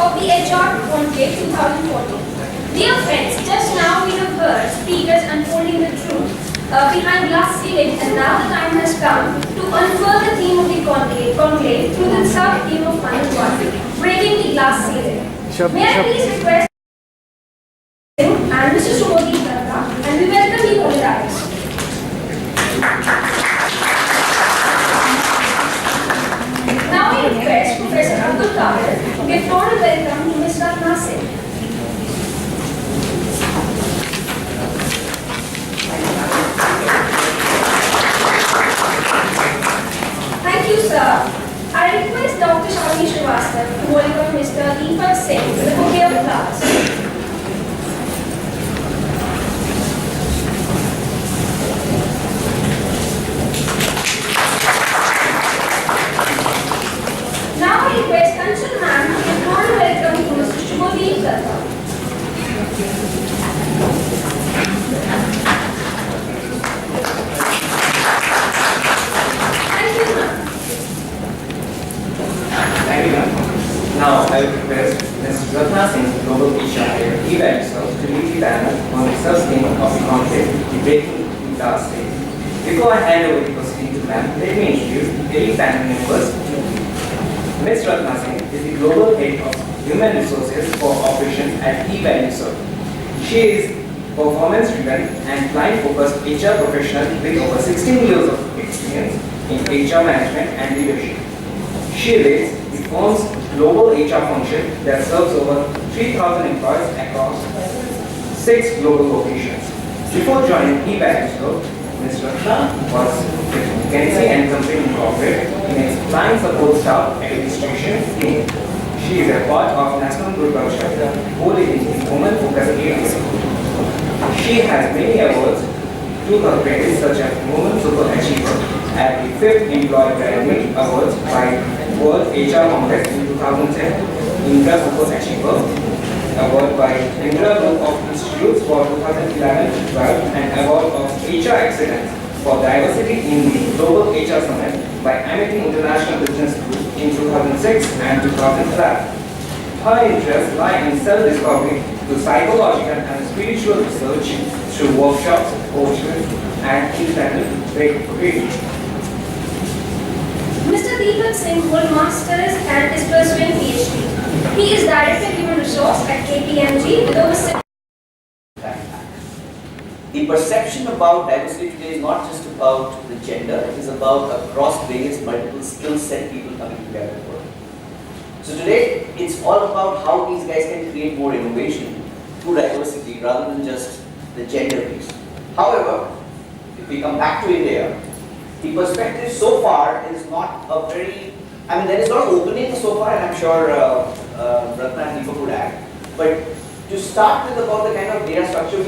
of the HR Conclave 2014. Dear friends, just now we have heard speakers unfolding the truth behind glass ceiling, and now the time has come to unfurl the theme of the conclave through the sub-theme of one, breaking the glass ceiling. May I please request and Mr. Subodhi Karta, and we welcome you on the dais. Now we request Professor Abdul Kadir to give formal welcome to Ms. Ratna Singh. Thank you, sir. I request Dr. Shalini Srivastava to welcome Mr. Deepak Singh to the bouquet of flowers. Now I request Kanchan ma'am to give formal welcome to Mr. Subodhi Karta. Thank you, ma'am. Thank you, ma'am. Now I would request Ms. Ratna Singh, Global HR Event to lead the panel on the sub-theme of the conclave, breaking the glass ceiling. Before I hand over the proceeding to ma'am, let me introduce the elite panel members. Ms. Ratna Singh is the Global Head of Human Resources for Operations at eValueServe. She is performance-driven and client-focused HR professional with over 16 years of experience in HR management and leadership. She leads the firm's global HR function that serves over 3,000 employees across 6 global locations. Before joining eValueServe, Ms. Ratna was with McKinsey and Company Incorporated in its client support staff administration team. She is a part of National Group of Chapter, who leads the Women Focus areas. She has many awards to her credit, such as Women Super Achiever at the 5th Employee Branding Awards by World HR Congress in 2010, Indra Super Achiever Award by Indra Group of Institutes for 2011-12, and Award of HR Excellence for Diversity in the Global HR Summit by Amity International Business Group in 2006 and 2012. Her interests lie in self-discovery to psychological and spiritual research through workshops, courses, and independent reading. Mr. Deepak Singh holds Masters and is pursuing PhD. He is Director of Human Resource at KPMG with over 6. The perception about diversity today is not just about the gender, it is about across various multiple skill set people coming together for it. So today, it's all about how these guys can create more innovation through diversity rather than just the gender piece. However, if we come back to India, the perspective so far is not a very, there is not opening so far, and I'm sure Ratna and Deepak would add. But to start with about the kind of data structure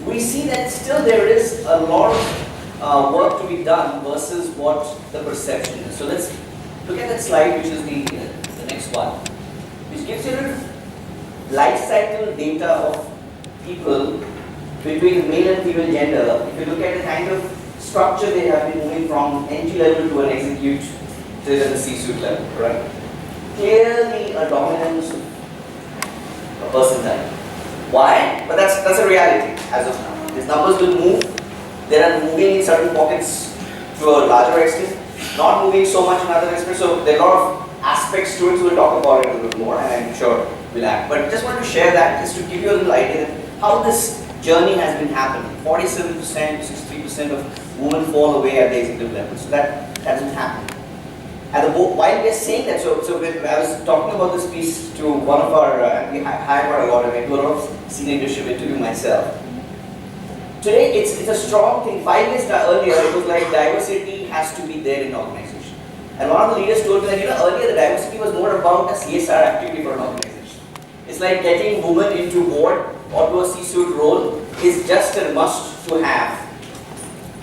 we see that still there is a lot of work to be done versus what the perception is. So let's look at that slide, which is the next one, which gives you life cycle data of people between male and female gender. If you look at the kind of structure they have been moving from entry level to an execute to the C-suite level, right? Clearly a dominance of a person type. Why? But that's a reality as of now. These numbers will move. They are moving in certain pockets to a larger extent, not moving so much in other aspects. So there are a lot of aspects to it, so we'll talk about it a little more, and I'm sure we'll add. But just want to share that just to give you a little idea of how this journey has been happening. 47% to 63% of women fall away at the executive level. So that hasn't happened. While we are saying that, so I was talking about this piece to one of our, we hired a lot of, I do a lot of senior leadership interview myself. Today, it's a strong thing. 5 years earlier, it was like diversity has to be there in the organization. And one of the leaders told me that, earlier the diversity was more about a CSR activity for an organization. It's like getting women into board or to a C-suite role is just a must to have.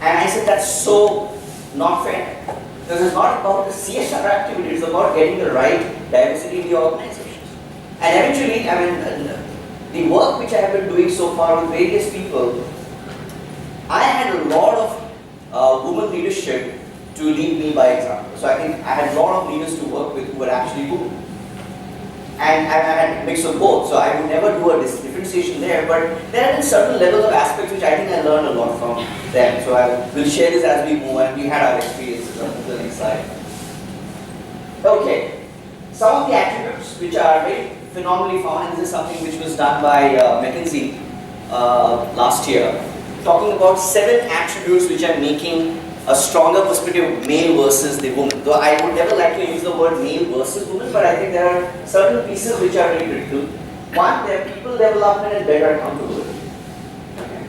And I said, that's so not fair. Because it's not about the CSR activity, it's about getting the right diversity in the organization. And eventually, the work which I have been doing so far with various people, I had a lot of women leadership to lead me by example. So I think I had a lot of leaders to work with who were actually women. And I had a mix of both, so I would never do a differentiation there, but there have been certain levels of aspects which I think I learned a lot from them. So I will share this as we move, and we had our experiences on the next slide. Okay, some of the attributes which are very phenomenally found, and this is something which was done by McKinsey last year, talking about 7 attributes which are making a stronger perspective of male versus the woman. Though I would never like to use the word male versus woman, but I think there are certain pieces which are very critical. One, there are people development and better accountability. Okay.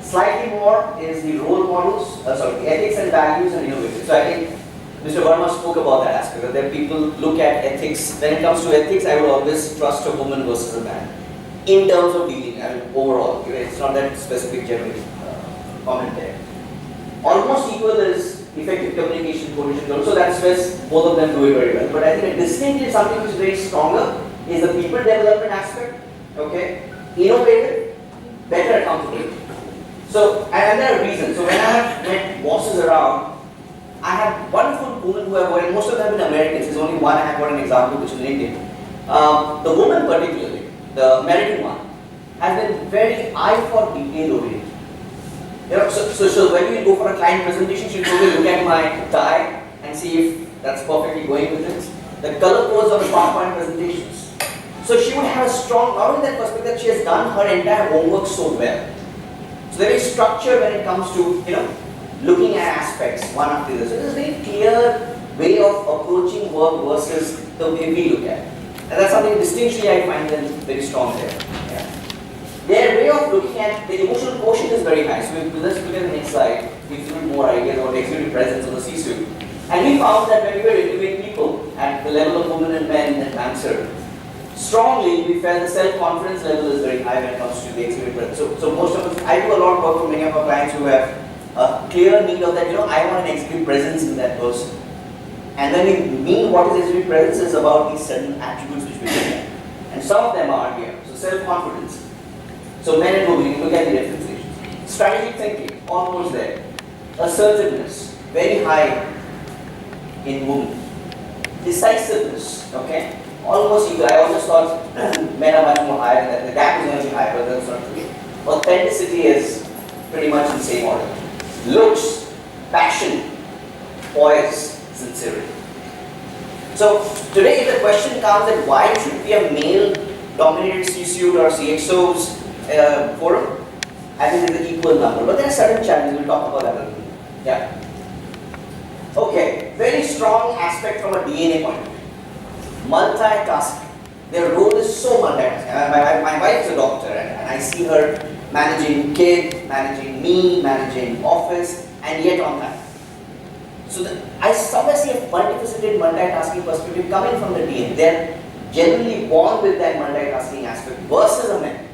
Slightly more is the role models, the ethics and values and innovation. So I think Mr. Verma spoke about that aspect, that there people look at ethics. When it comes to ethics, I would always trust a woman versus a man. In terms of dealing, I mean overall, it's not that specific general comment there. Almost equal is effective communication, cohesion. So that's where both of them do it very well. But I think a distinctly something which is very stronger is the people development aspect. Okay, innovative, better accountability. So and there are reasons. So when I have met bosses around, I have wonderful women who have worked. Most of them have been Americans. There's only one I have got an example, which is an Indian. The woman particularly, the American one, has been very eye for detail oriented. So when you go for a client presentation, she'll probably look at my tie and see if that's perfectly going with it. The color codes of the PowerPoint presentations. So she would have a strong, not only that perspective, she has done her entire homework so well. So there is structure when it comes to, looking at aspects one after the other. So there's a very clear way of approaching work versus the way we look at it. And that's something distinctly I find them very strong there. Yeah. Their way of looking at the emotional quotient is very high. So let's look at the next slide, gives you more ideas about executive presence of the C-suite. And we found that when we were interviewing people at the level of women and men that answered, strongly we felt the self-confidence level is very high when it comes to the executive presence. So most of us, I do a lot of work for many of our clients who have a clear need of that, I want an executive presence in that person. And then we mean what is executive presence is about these certain attributes which we look at. And some of them are here. So self-confidence. So men and women, you look at the differentiations. Strategic thinking, almost there. Assertiveness, very high in women. Decisiveness, okay? Almost equal. I always thought men are much more higher than that. The gap is going to be higher, but that's not true. Authenticity is pretty much in the same order. Looks, passion, poise, sincerity. So today if the question comes that why should be a male-dominated C-suite or CXO's forum, I think there's an equal number. But there are certain challenges, we'll talk about that a little bit. Yeah. Okay, very strong aspect from a DNA point of view. Multitasking. Their role is so multitasking. My wife is a doctor and I see her managing kid, managing me, managing office, and yet on time. So I somewhere see a multifaceted multitasking perspective coming from the DNA. They're generally born with that multitasking aspect versus a man.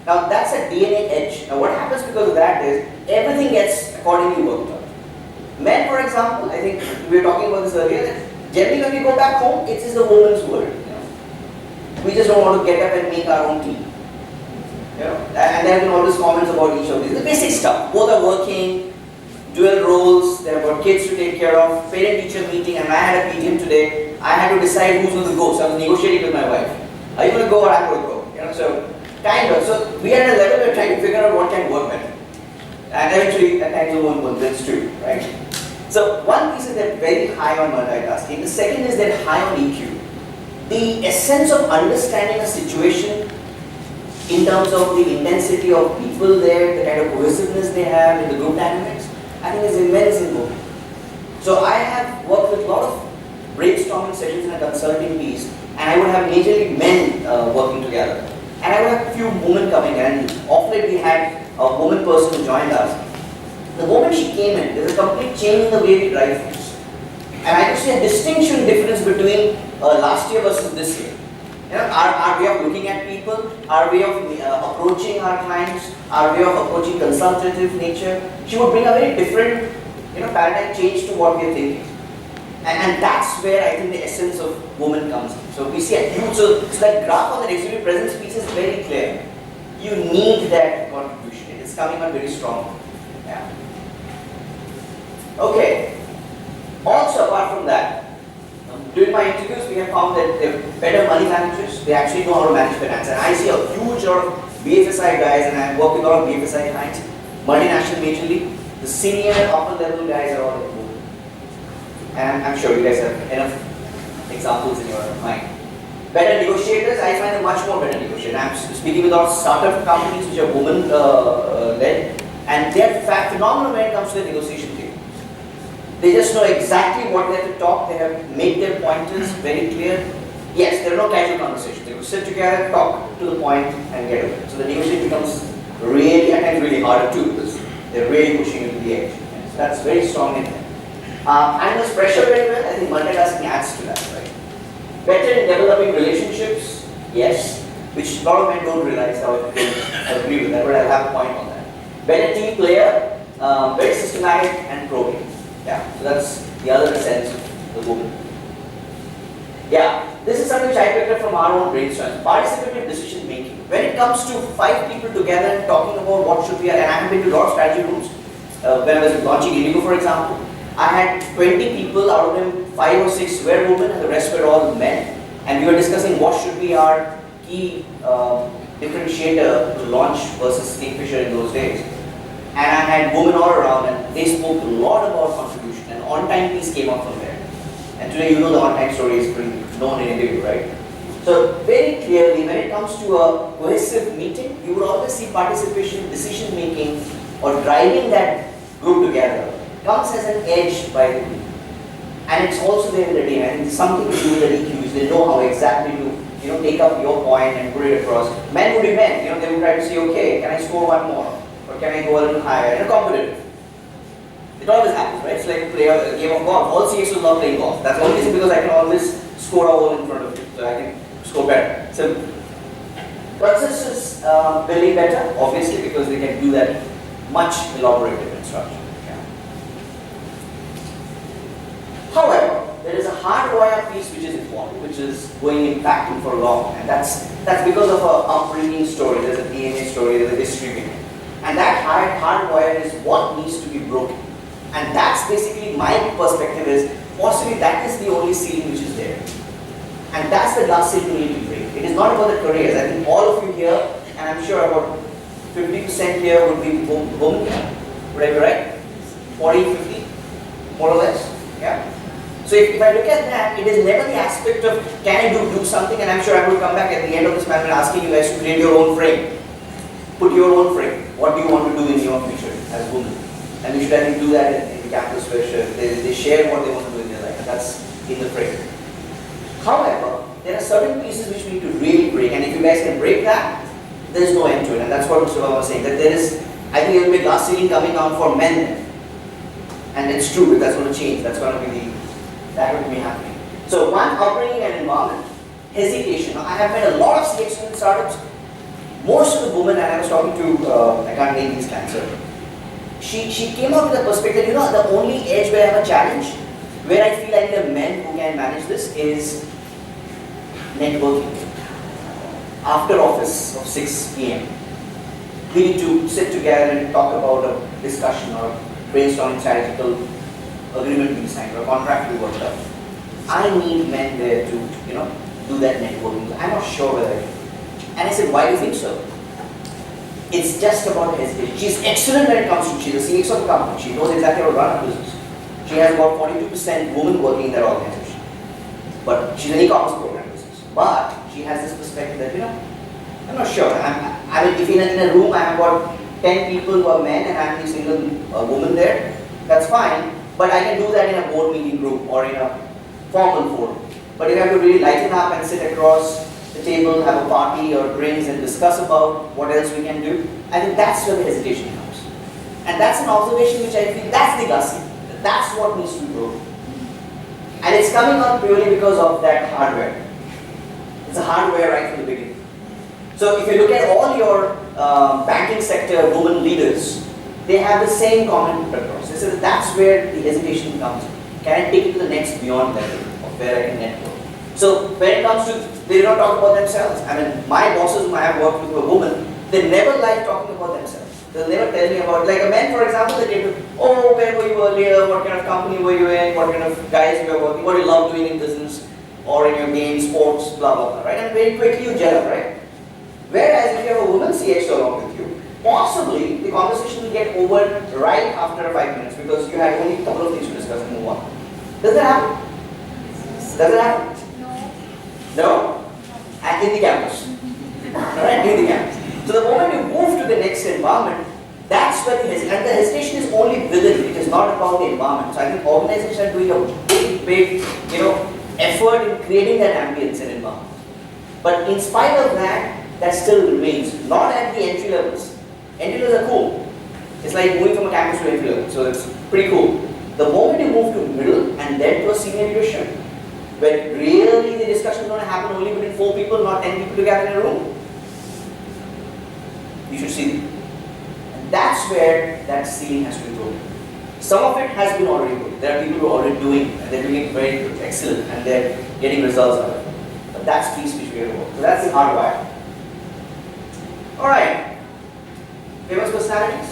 Now that's a DNA edge. Now what happens because of that is everything gets accordingly worked out. Men, for example, I think we were talking about this earlier, that generally when we go back home, it is the woman's world. We just don't want to get up and make our own tea. And there have been all these comments about each of these. The basic stuff. Both are working, dual roles, there are kids to take care of, parent-teacher meeting, and I had a PTM today. I had to decide who's going to go, so I was negotiating with my wife. Are you going to go or I'm going to go? So kind of. So we are at a level where we're trying to figure out what can work better. And eventually, at times, it won't work. That's true, right? So one piece is they're very high on multitasking. The second is they're high on EQ. The essence of understanding a situation in terms of the intensity of people there, the kind of cohesiveness they have in the group dynamics, I think is immense in both. So I have worked with a lot of brainstorming sessions in a consulting piece, and I would have majorly men working together. And I would have a few women coming in, and of late we had a woman person who joined us. The moment she came in, there's a complete change in the way we drive things. And I could see a distinction difference between last year versus this year. Our way of looking at people, our way of approaching our clients, our way of approaching consultative nature, she would bring a very different paradigm change to what we are thinking. And that's where I think the essence of woman comes in. So we see a huge, so that graph on the executive presence piece is very clear. You need that contribution. It is coming out very strong. Yeah. Okay. Also apart from that, during my interviews, we have found that they're better money managers. They actually know how to manage finance. And I see a huge lot of BFSI guys, and I work with a lot of BFSI clients, multinational majorly. The senior, upper level guys are all at home. And I'm sure you guys have enough examples in your mind. Better negotiators, I find them much more better negotiators. I'm speaking with a lot of startup companies which are women-led, and they're phenomenal when it comes to the negotiation table. They just know exactly what they have to talk. They have made their pointers very clear. Yes, there are no casual conversations. They will sit together, talk to the point, and get away. So the negotiation becomes really, and times really harder too, because they're really pushing you to the edge. So that's very strong in them. Handles pressure very well. I think multitasking adds to that, right? Better in developing relationships, yes, which a lot of men don't realize. How I agree with that, but I'll have a point on that. Better team player, very systematic and probing. Yeah, so that's the other sense of the woman. Yeah, this is something which I picked up from our own brainstorm. Participative decision making. When it comes to 5 people together and talking about what should be, and I have been to a lot of strategy rooms, when I was launching Indigo, for example, I had 20 people, out of them 5 or 6 were women and the rest were all men. And we were discussing what should be our key differentiator to launch versus Kingfisher in those days. And I had women all around, and they spoke a lot about contribution, and on-time piece came out from there. And today, you know, the on-time story is pretty known in India, right? So very clearly, when it comes to a cohesive meeting, you would always see participation, decision-making, or driving that group together comes as an edge by the group. And it's also there in the day, and it's something to do with the EQs. They know how exactly to, take up your point and put it across. Men would be men, they would try to say, okay, can I score one more? Or can I go a little higher? Competitive. It always happens, right? It's like play a game of golf. All CXOs love playing golf. That's only because I can always score a hole in front of you, so I can score better. Simple. Processes building better, obviously, because they can do that much elaborated instruction. Yeah. However, there is a hardwire piece which is important, which is going impacting for long, and that's because of a upbringing story. There's a DNA story. There's a history behind it. And that hardwire is what needs to be broken. And that's basically my perspective is, possibly that is the only ceiling which is there. And that's the glass ceiling we need to break. It is not about the careers. I think all of you here, and I'm sure about 50% here would be women here. Would I be right? 40, 50, more or less. Yeah. So if I look at that, it is never the aspect of can I do something, and I'm sure I will come back at the end of this panel asking you guys to create your own frame. Put your own frame. What do you want to do in your future as women? And we should, I think, do that in the campus where they share what they want to do in their life. And that's in the frame. However, there are certain pieces which we need to really break. And if you guys can break that, there is no end to it. And that's what Mr. Baba was saying. That there is, I think there will be a glass ceiling coming down for men then. And it's true, that's going to change. That's going to be that will be happening. So one, upbringing and environment. Hesitation. Now, I have met a lot of CXO in startups. Most of the women, and I was talking to, I can't name these clients, she came up with a perspective, the only edge where I have a challenge, where I feel like the men who can manage this is networking. After office of 6 p.m., we need to sit together and talk about a discussion or brainstorming strategical agreement we signed or a contract we worked out. I need men there to, do that networking. I'm not sure whether I can. And I said, why do you think so? It's just about hesitation. She's excellent when it comes to, she's a CX of the company. She knows exactly how to run a business. She has about 42% women working in that organization. But she's an e-commerce program business. But she has this perspective that, I'm not sure. I mean, if in a room I have about 10 people who are men and I'm the single woman there, that's fine. But I can do that in a board meeting group or in a formal forum. But if I have to really lighten up and sit across the table, have a party or drinks and discuss about what else we can do, I think that's where the hesitation comes. And that's an observation which I feel, that's the glass ceiling. That's what needs to be broken. And it's coming out purely because of that hardware. It's a hardware right from the beginning. So if you look at all your banking sector women leaders, they have the same common across. They say that's where the hesitation comes. Can I take it to the next beyond level of where I can network? So when it comes to, they do not talk about themselves. I mean, my bosses whom I have worked with were women, they never like talking about themselves. They'll never tell me about, like a man, for example, they tell me, oh, where were you earlier, what kind of company were you in, what kind of guys you were working, what do you love doing in business, or in your games, sports, blah, blah, blah, right? And very quickly you gel up, right? Whereas if you have a woman CXO along with you, possibly the conversation will get over right after 5 minutes because you had only a couple of things to discuss and move on. Does that happen? Does it happen? No? And in the campus. Alright, in the campus. So the moment you move to the next environment, that's where the hesitation, and the hesitation is only within, it is not about the environment. So I think organizations are doing a big, effort in creating that ambience and environment. But in spite of that, that still remains, not at the entry levels. Entry levels are cool. It's like moving from a campus to entry level, so it's pretty cool. The moment you move to middle and then to a senior leadership, when really the discussion is going to happen only between 4 people, not 10 people together in a room, you should see it. And that's where that ceiling has to be broken. Some of it has been already broken. There are people who are already doing it, and they're doing it very good, excellent, and they're getting results out of it. But that's the piece which we have to work. So that's the hardwire. Alright. Famous personalities.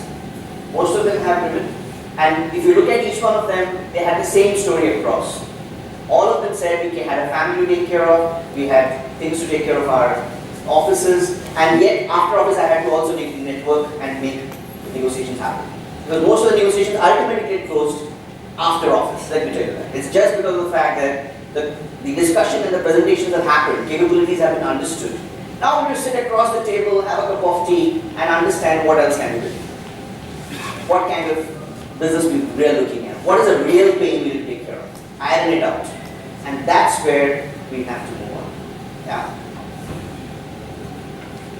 Most of them have written. And if you look at each one of them, they had the same story across. All of them said we had a family to take care of, we had things to take care of our offices, and yet after office I had to also network and make negotiations happen. Because most of the negotiations ultimately get closed after office, let me tell you that. It's just because of the fact that the discussion and the presentations have happened, capabilities have been understood. Now we sit across the table, have a cup of tea, and understand what else can we do. What kind of business we are looking at. What is a real pain we will take care of. Iron it out. And that's where we have to move on. Yeah.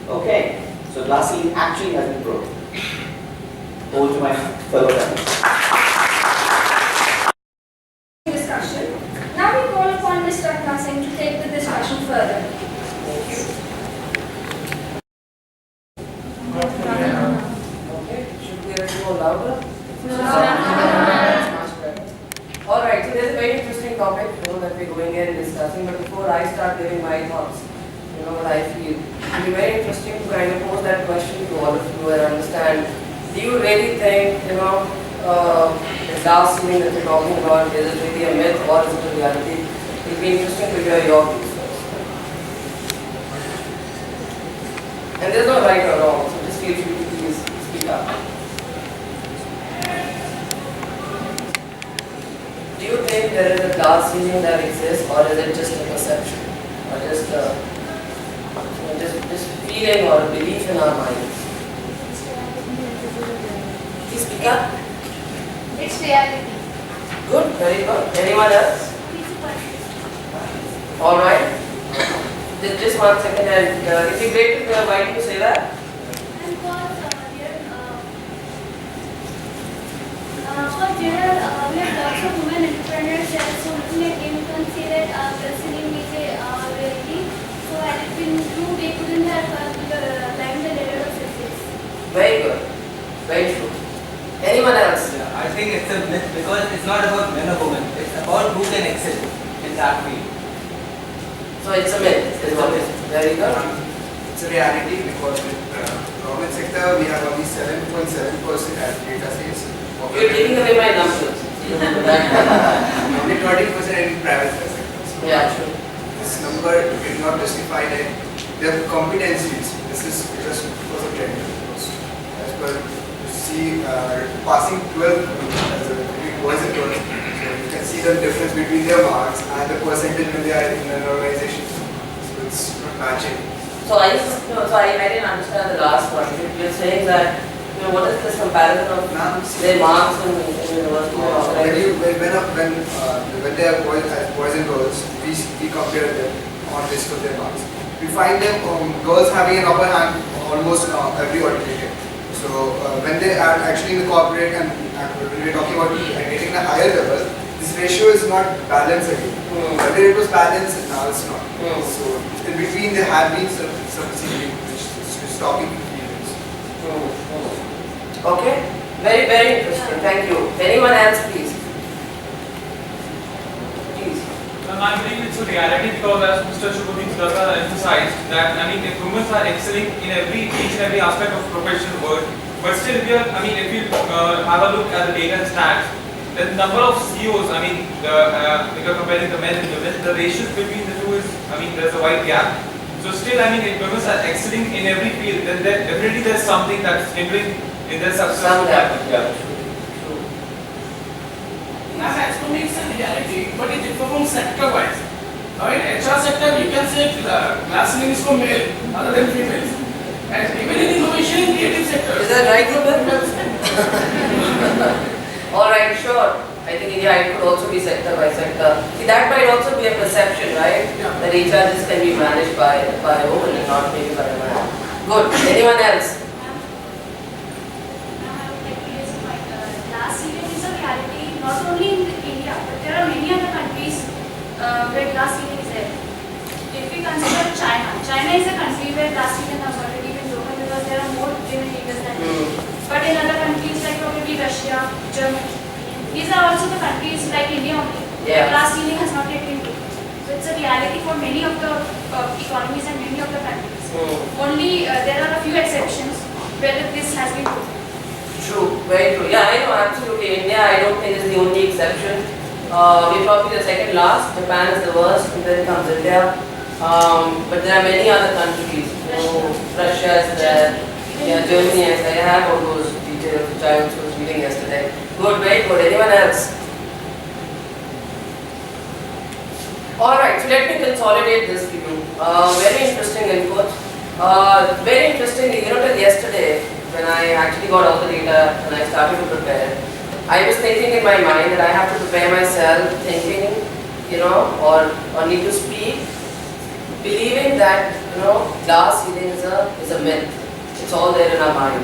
Okay. So glass ceiling actually has been broken. Over to my fellow members. Discussion. Now we call upon Mr. Ratnasingh to take the discussion further. Thank you. Okay, should we a little louder? Alright, so there's a very interesting topic that we're going in and discussing, but before I start giving my thoughts, what I feel, it would be very interesting to kind of pose that question to all of you and understand, do you really think, the glass ceiling that we're talking about, is it really a myth or is it a reality? It would be interesting to hear your views first. And there's no right or wrong, so just feel free to please speak up. Do you think there is a glass ceiling that exists, or is it just a perception, or just feeling or a belief in our minds? Please speak up. It's reality. Good, very good. Anyone else? All right. Just 1 second, and it'd be great to hear. Why do you say that? We have lots of women entrepreneurs here, so looking at them, you can say that considering is a reality. So had it been true, they couldn't have climbed the ladder of success. Very good. Very true. Anyone else? Yeah, I think it's a myth because it's not about men or women. It's about who can excel in that field. So it's a myth. It's a myth. Very good. It's a reality because with government sector we have only 7.7% as data says. You're taking away my numbers. Only 20% in private sector. So Yeah, true. this number is not justified in their competencies. This is just because of gender. As per you see passing 12 as a boys and girls, so you can see the difference between their marks and the percentage when they are in an organization. So it's not matching. So I didn't understand the last one. You're saying that what is this comparison of their marks in university and organization? When they are boys and girls, we compare them on basis of their marks. We find them girls having an upper hand almost every alternative. So when they are actually in the corporate and when we are talking about getting a higher level, this ratio is not balanced again. Whether it was balanced, now it's not. So in between there have been some ceiling which is stopping females. Okay, very, very interesting. Thank you. Anyone else, please? Please. I believe it's a reality because as Mr. Shubhodip emphasized that if women are excelling in each and every aspect of professional work, But still, if you have a look at the data and stats, the number of CEOs, if you're comparing the men and women, the ratios between the two is, there's a wide gap. So still, if women are excelling in every field, then definitely there's something that's hindering in their success. Some gap. Yeah. As economics and reality, but it differs from sector-wise. Now in HR sector, you can say glass ceiling is for male other than females. And even in innovation in creative sector. Is that right, Ruben? Alright, sure. I think it could also be sector by sector. See, that might also be a perception, right? Yeah. That HR just can be managed by a woman and not maybe by a man. Good. Anyone else? Glass ceiling is a reality not only in India, but there are many other countries where glass ceiling is there. If we consider China is a country where glass ceiling has already been broken because there are more women leaders than men. But in other countries like probably Russia, Germany, these are also the countries like India only, where glass ceiling has not yet been broken. So it's a reality for many of the economies and many of the countries. Only there are a few exceptions where this has been broken. True, very true. Yeah, I know, absolutely. India, I don't think is the only exception. We're probably the second last. Japan is the worst, and then comes India. But there are many other countries. Russia is there. Yeah, Germany is there. I have all those details which I was reading yesterday. Good, very good. Anyone else? Alright, so let me consolidate this for you. Very interesting input. Very interestingly, till yesterday, when I actually got all the data and I started to prepare, I was thinking in my mind that I have to prepare myself thinking, or need to speak, believing that, glass ceiling is a myth. It's all there in our mind.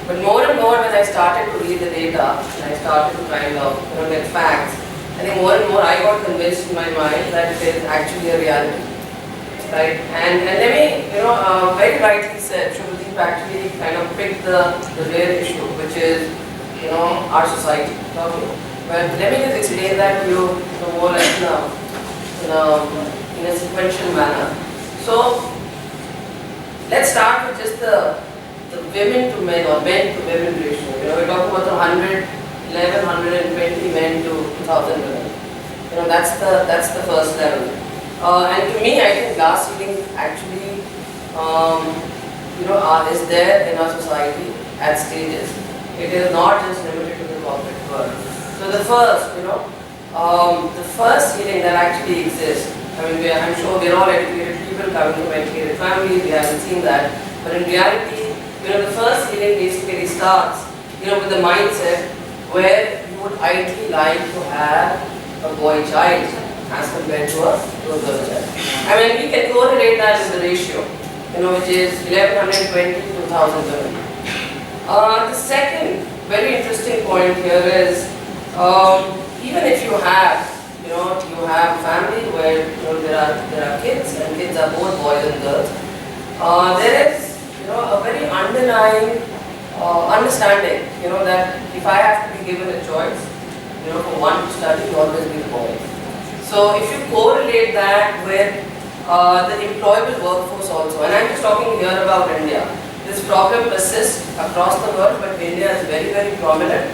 But more and more when I started to read the data, and I started to kind of, get facts, I think more and more I got convinced in my mind that it is actually a reality. Right? And let me, very rightly said, Shubhadeep actually kind of picked the real issue, which is, our society. But let me just explain that to you more like in a sequential manner. So, let's start with just the women to men or men to women ratio. We're talking about 111, 120 men to 2,000 women. That's the first level. And to me, I think glass ceiling actually, is there in our society at stages. It is not just limited to the corporate world. So the first ceiling that actually exists, I'm sure we're all educated people coming from educated families, we haven't seen that. But in reality, the first ceiling basically starts, with the mindset where you would ideally like to have a boy child as compared to a girl child. We can correlate that with the ratio, which is 1120 to 1000 women. The second very interesting point here is, even if you have a family where there are kids and kids are both boys and girls, there is a very underlying understanding, that if I have to be given a choice, for one to study, it will always be the boy. So if you correlate that with the employable workforce also, and I'm just talking here about India, this problem persists across the world, but India is very, very prominent.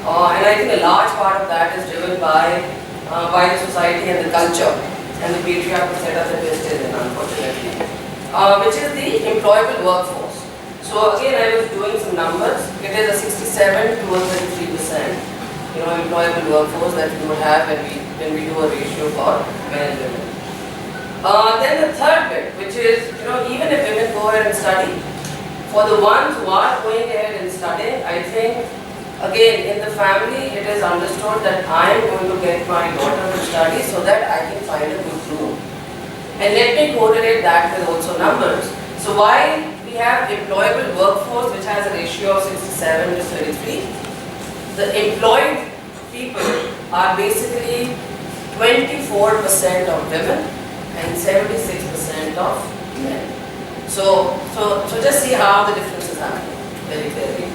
And I think a large part of that is driven by the society and the culture and the patriarchal setup that we're still in, unfortunately, which is the employable workforce. So again, I was doing some numbers. It is a 67 to a 33%, employable workforce that we would have when we do a ratio for men and women. Then the third bit, which is, even if women go ahead and study, for the ones who are going ahead and studying, I think, again, in the family, it is understood that I am going to get my daughter to study so that I can find a good room. And let me correlate that with also numbers. So while we have employable workforce, which has a ratio of 67 to 33, the employed people are basically 24% of women and 76% of men. So just see how the difference is happening very clearly.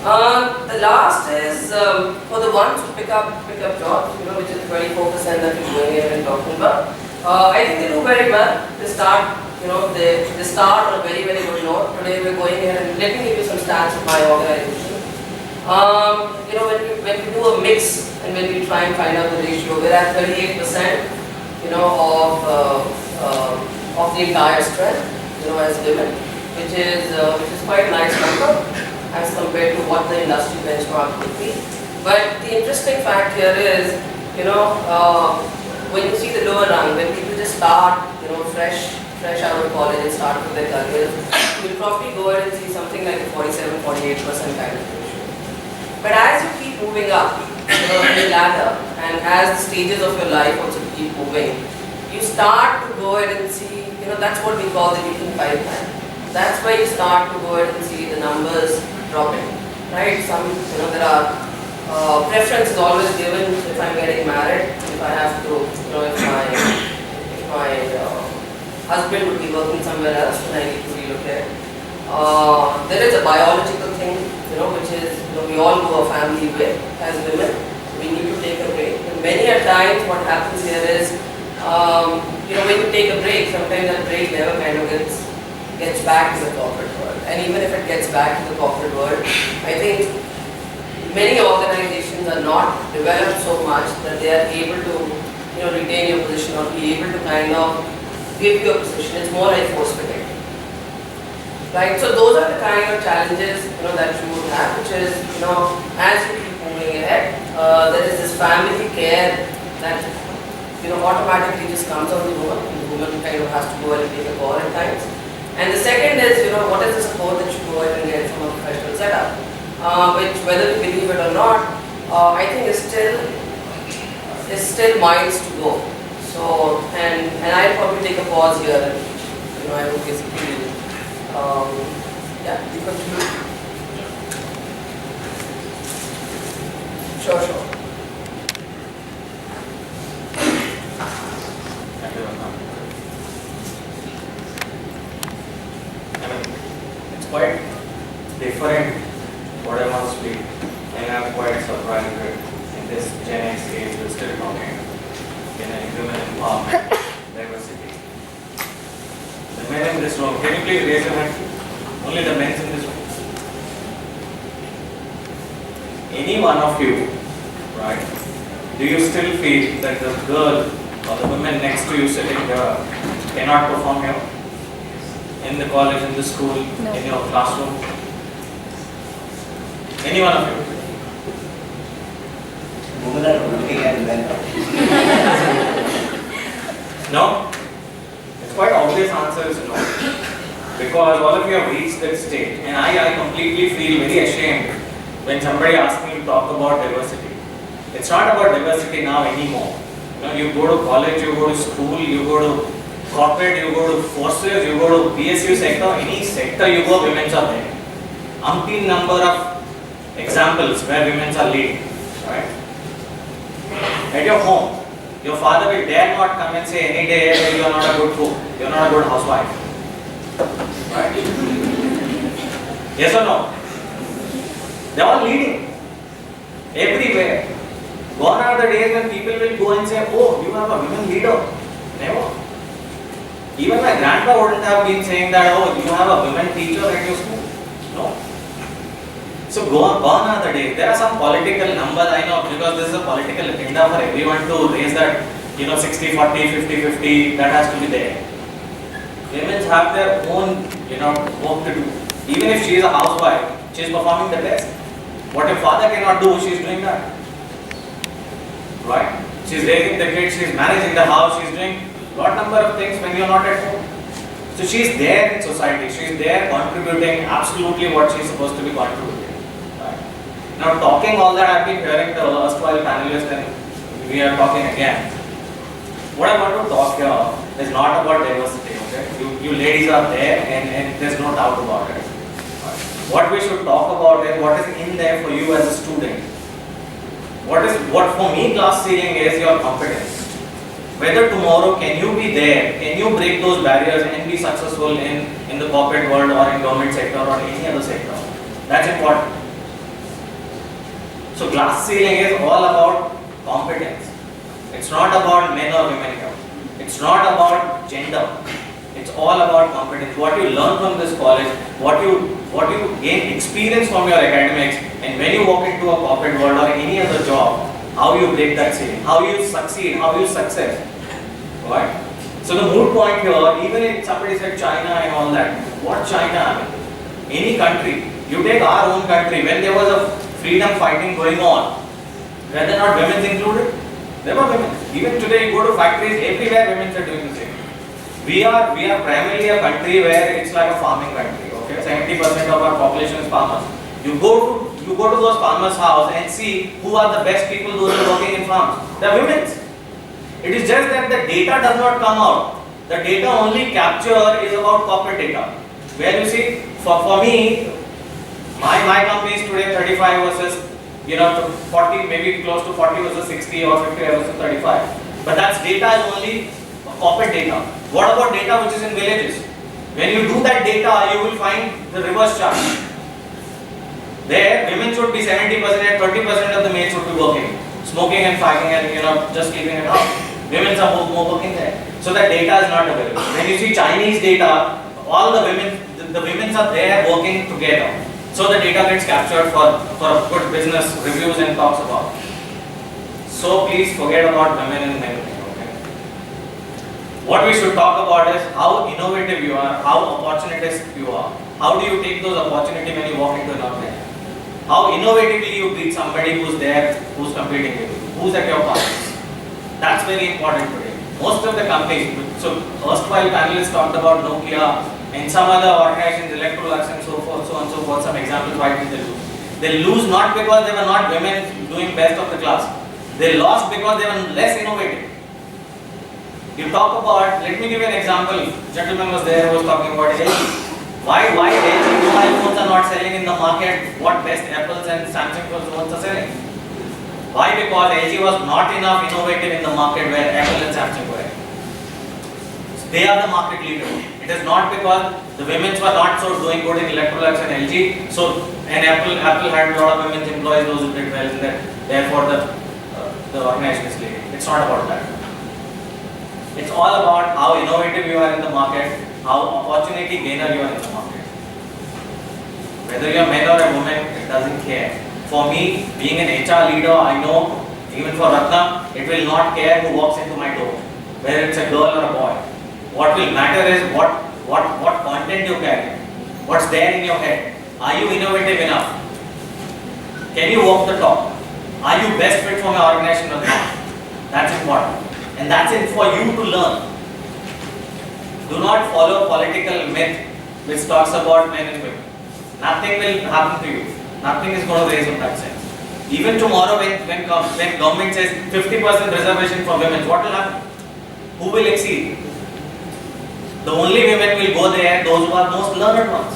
The last is for the ones who pick up jobs, which is 24% that we're going here and talking about. I think they do very well. They start they start on a very, very good note. Today we're going here and let me give you some stats of my organization. When we do a mix and when we try and find out the ratio, we're at 38%, of the entire strength, as women, which is quite a nice number as compared to what the industry benchmark would be. But the interesting fact here is, when you see the lower rung, when people just start, fresh out of college and start with their careers, you'll probably go ahead and see something like a 47-48% kind of ratio. But as you keep moving up, in the ladder, and as the stages of your life also keep moving, you start to go ahead and see, that's what we call the leaking pipeline. That's where you start to go ahead and see the numbers dropping, right? There are preference is always given if I'm getting married, if I have to, if my husband would be working somewhere else and I need to relocate. There is a biological thing, which is, we all go a family way as women. We need to take a break. And many a times what happens here is, when you take a break, sometimes that break never kind of gets back to the corporate world. And even if it gets back to the corporate world, I think many organizations are not developed so much that they are able to, retain your position or be able to kind of give you a position. It's more like force fitting. Right? So those are the kind of challenges, that you would have, which is, as you keep moving ahead, there is this family care that, automatically just comes on the woman. The woman kind of has to go ahead and take a call at times. And the second is, what is the support that you go ahead and get from a professional setup, which, whether you believe it or not, I think is still miles to go. So, and I'll probably take a pause here and, I will basically, you continue. Sure. Thank you, Rama. It's quite different what I want to speak, and I'm quite surprised that in this Gen X age we're still talking human empowerment, diversity. The men in this room, can you please raise your hand? Only the men in this room. Any one of you, right? Do you still feel that the girl or the woman next to you sitting here cannot perform here? In the college, in the school, in your classroom? Any one of you? Women are looking at men. No? It's quite obvious answer is no. Because all of you have reached that stage, and I completely feel very ashamed when somebody asks me to talk about diversity. It's not about diversity now anymore. You go to college, you go to school, you go to corporate, you go to forces, you go to PSU sector, any sector you go, women are there. Umpteen number of examples where women are leading, right? At your home, your father will dare not come and say any day that you are not a good cook, you are not a good housewife. Right? Yes or no? They are all leading. Everywhere. Gone are the days when people will go and say, oh, you have a women leader. Never. Even my grandpa wouldn't have been saying that, oh, you have a women teacher at your school. No. So gone are the days. There are some political numbers, I know, because this is a political agenda for everyone to raise that, 60-40, 50-50, that has to be there. Women have their own, work to do. Even if she is a housewife, she is performing the best. What your father cannot do, she is doing that. Right? She is raising the kids, she is managing the house, she is doing lot number of things when you are not at home. So she is there in society, she is there contributing absolutely what she is supposed to be contributing. Right? Now talking all that, I have been hearing the erstwhile panelists and we are talking again. What I want to talk here is not about diversity, okay? You ladies are there and there's no doubt about it. Right? What we should talk about is what is in there for you as a student. What for me glass ceiling is your competence. Whether tomorrow can you be there, can you break those barriers and be successful in the corporate world or in government sector or any other sector. That's important. So glass ceiling is all about competence. It's not about men or women here. It's not about gender. It's all about competence. What you learn from this college, what you gain experience from your academics, and when you walk into a corporate world or any other job, how you break that ceiling, how you succeed, how you success. Right? So the moot point here, even if somebody said China and all that, what China? Any country, you take our own country, when there was a freedom fighting going on, were there not women included? There were women. Even today, you go to factories, everywhere women are doing the same. We are primarily a country where it's like a farming country. Okay, 70% of our population is farmers. You go to those farmers' house and see who are the best people, those who are working in farms. They are women. It is just that the data does not come out. The data only capture is about corporate data. Where you see, for me, my company is today 35 versus 40, maybe close to 40 versus 60 or 50 versus 35. But that's data is only corporate data. What about data which is in villages? When you do that data, you will find the reverse chart. There, women should be 70% and 30% of the males should be working, smoking and fighting and just keeping it up. Women are more working there. So that data is not available. When you see Chinese data, all the women are there working together. So the data gets captured for good business reviews and talks about. So please forget about women and men. Okay? What we should talk about is how innovative you are, how opportunistic you are. How do you take those opportunities when you walk into an organization? How innovatively you treat somebody who's there, who's competing with you, who's at your parties. That's very important today. Most of the companies, so erstwhile panelists talked about Nokia and some other organizations, Electrolux and so forth, so on and so forth, some examples why did they lose. They lose not because they were not women doing best of the class. They lost because they were less innovative. You talk about, let me give you an example. Gentleman was there who was talking about LG. Why LG mobile phones are not selling in the market what best Apples and Samsung phones are selling? Why? Because LG was not enough innovative in the market where Apple and Samsung were. So they are the market leader. It is not because the women were not so doing good in Electrolux and LG. So Apple had a lot of women's employees, those who did well in that. Therefore the organization is leading. It's not about that. It's all about how innovative you are in the market, how opportunity gainer you are in the market. Whether you are men or a woman, it doesn't care. For me, being an HR leader, I know, even for Ratna, it will not care who walks into my door, whether it's a girl or a boy. What will matter is what content you carry, what's there in your head. Are you innovative enough? Can you walk the talk? Are you best fit for my organization or not? That's important. And that's it for you to learn. Do not follow political myth which talks about men and women. Nothing will happen to you. Nothing is going to raise in that sense. Even tomorrow when government says 50% reservation for women, what will happen? Who will exceed? The only women will go there, those who are most learned ones.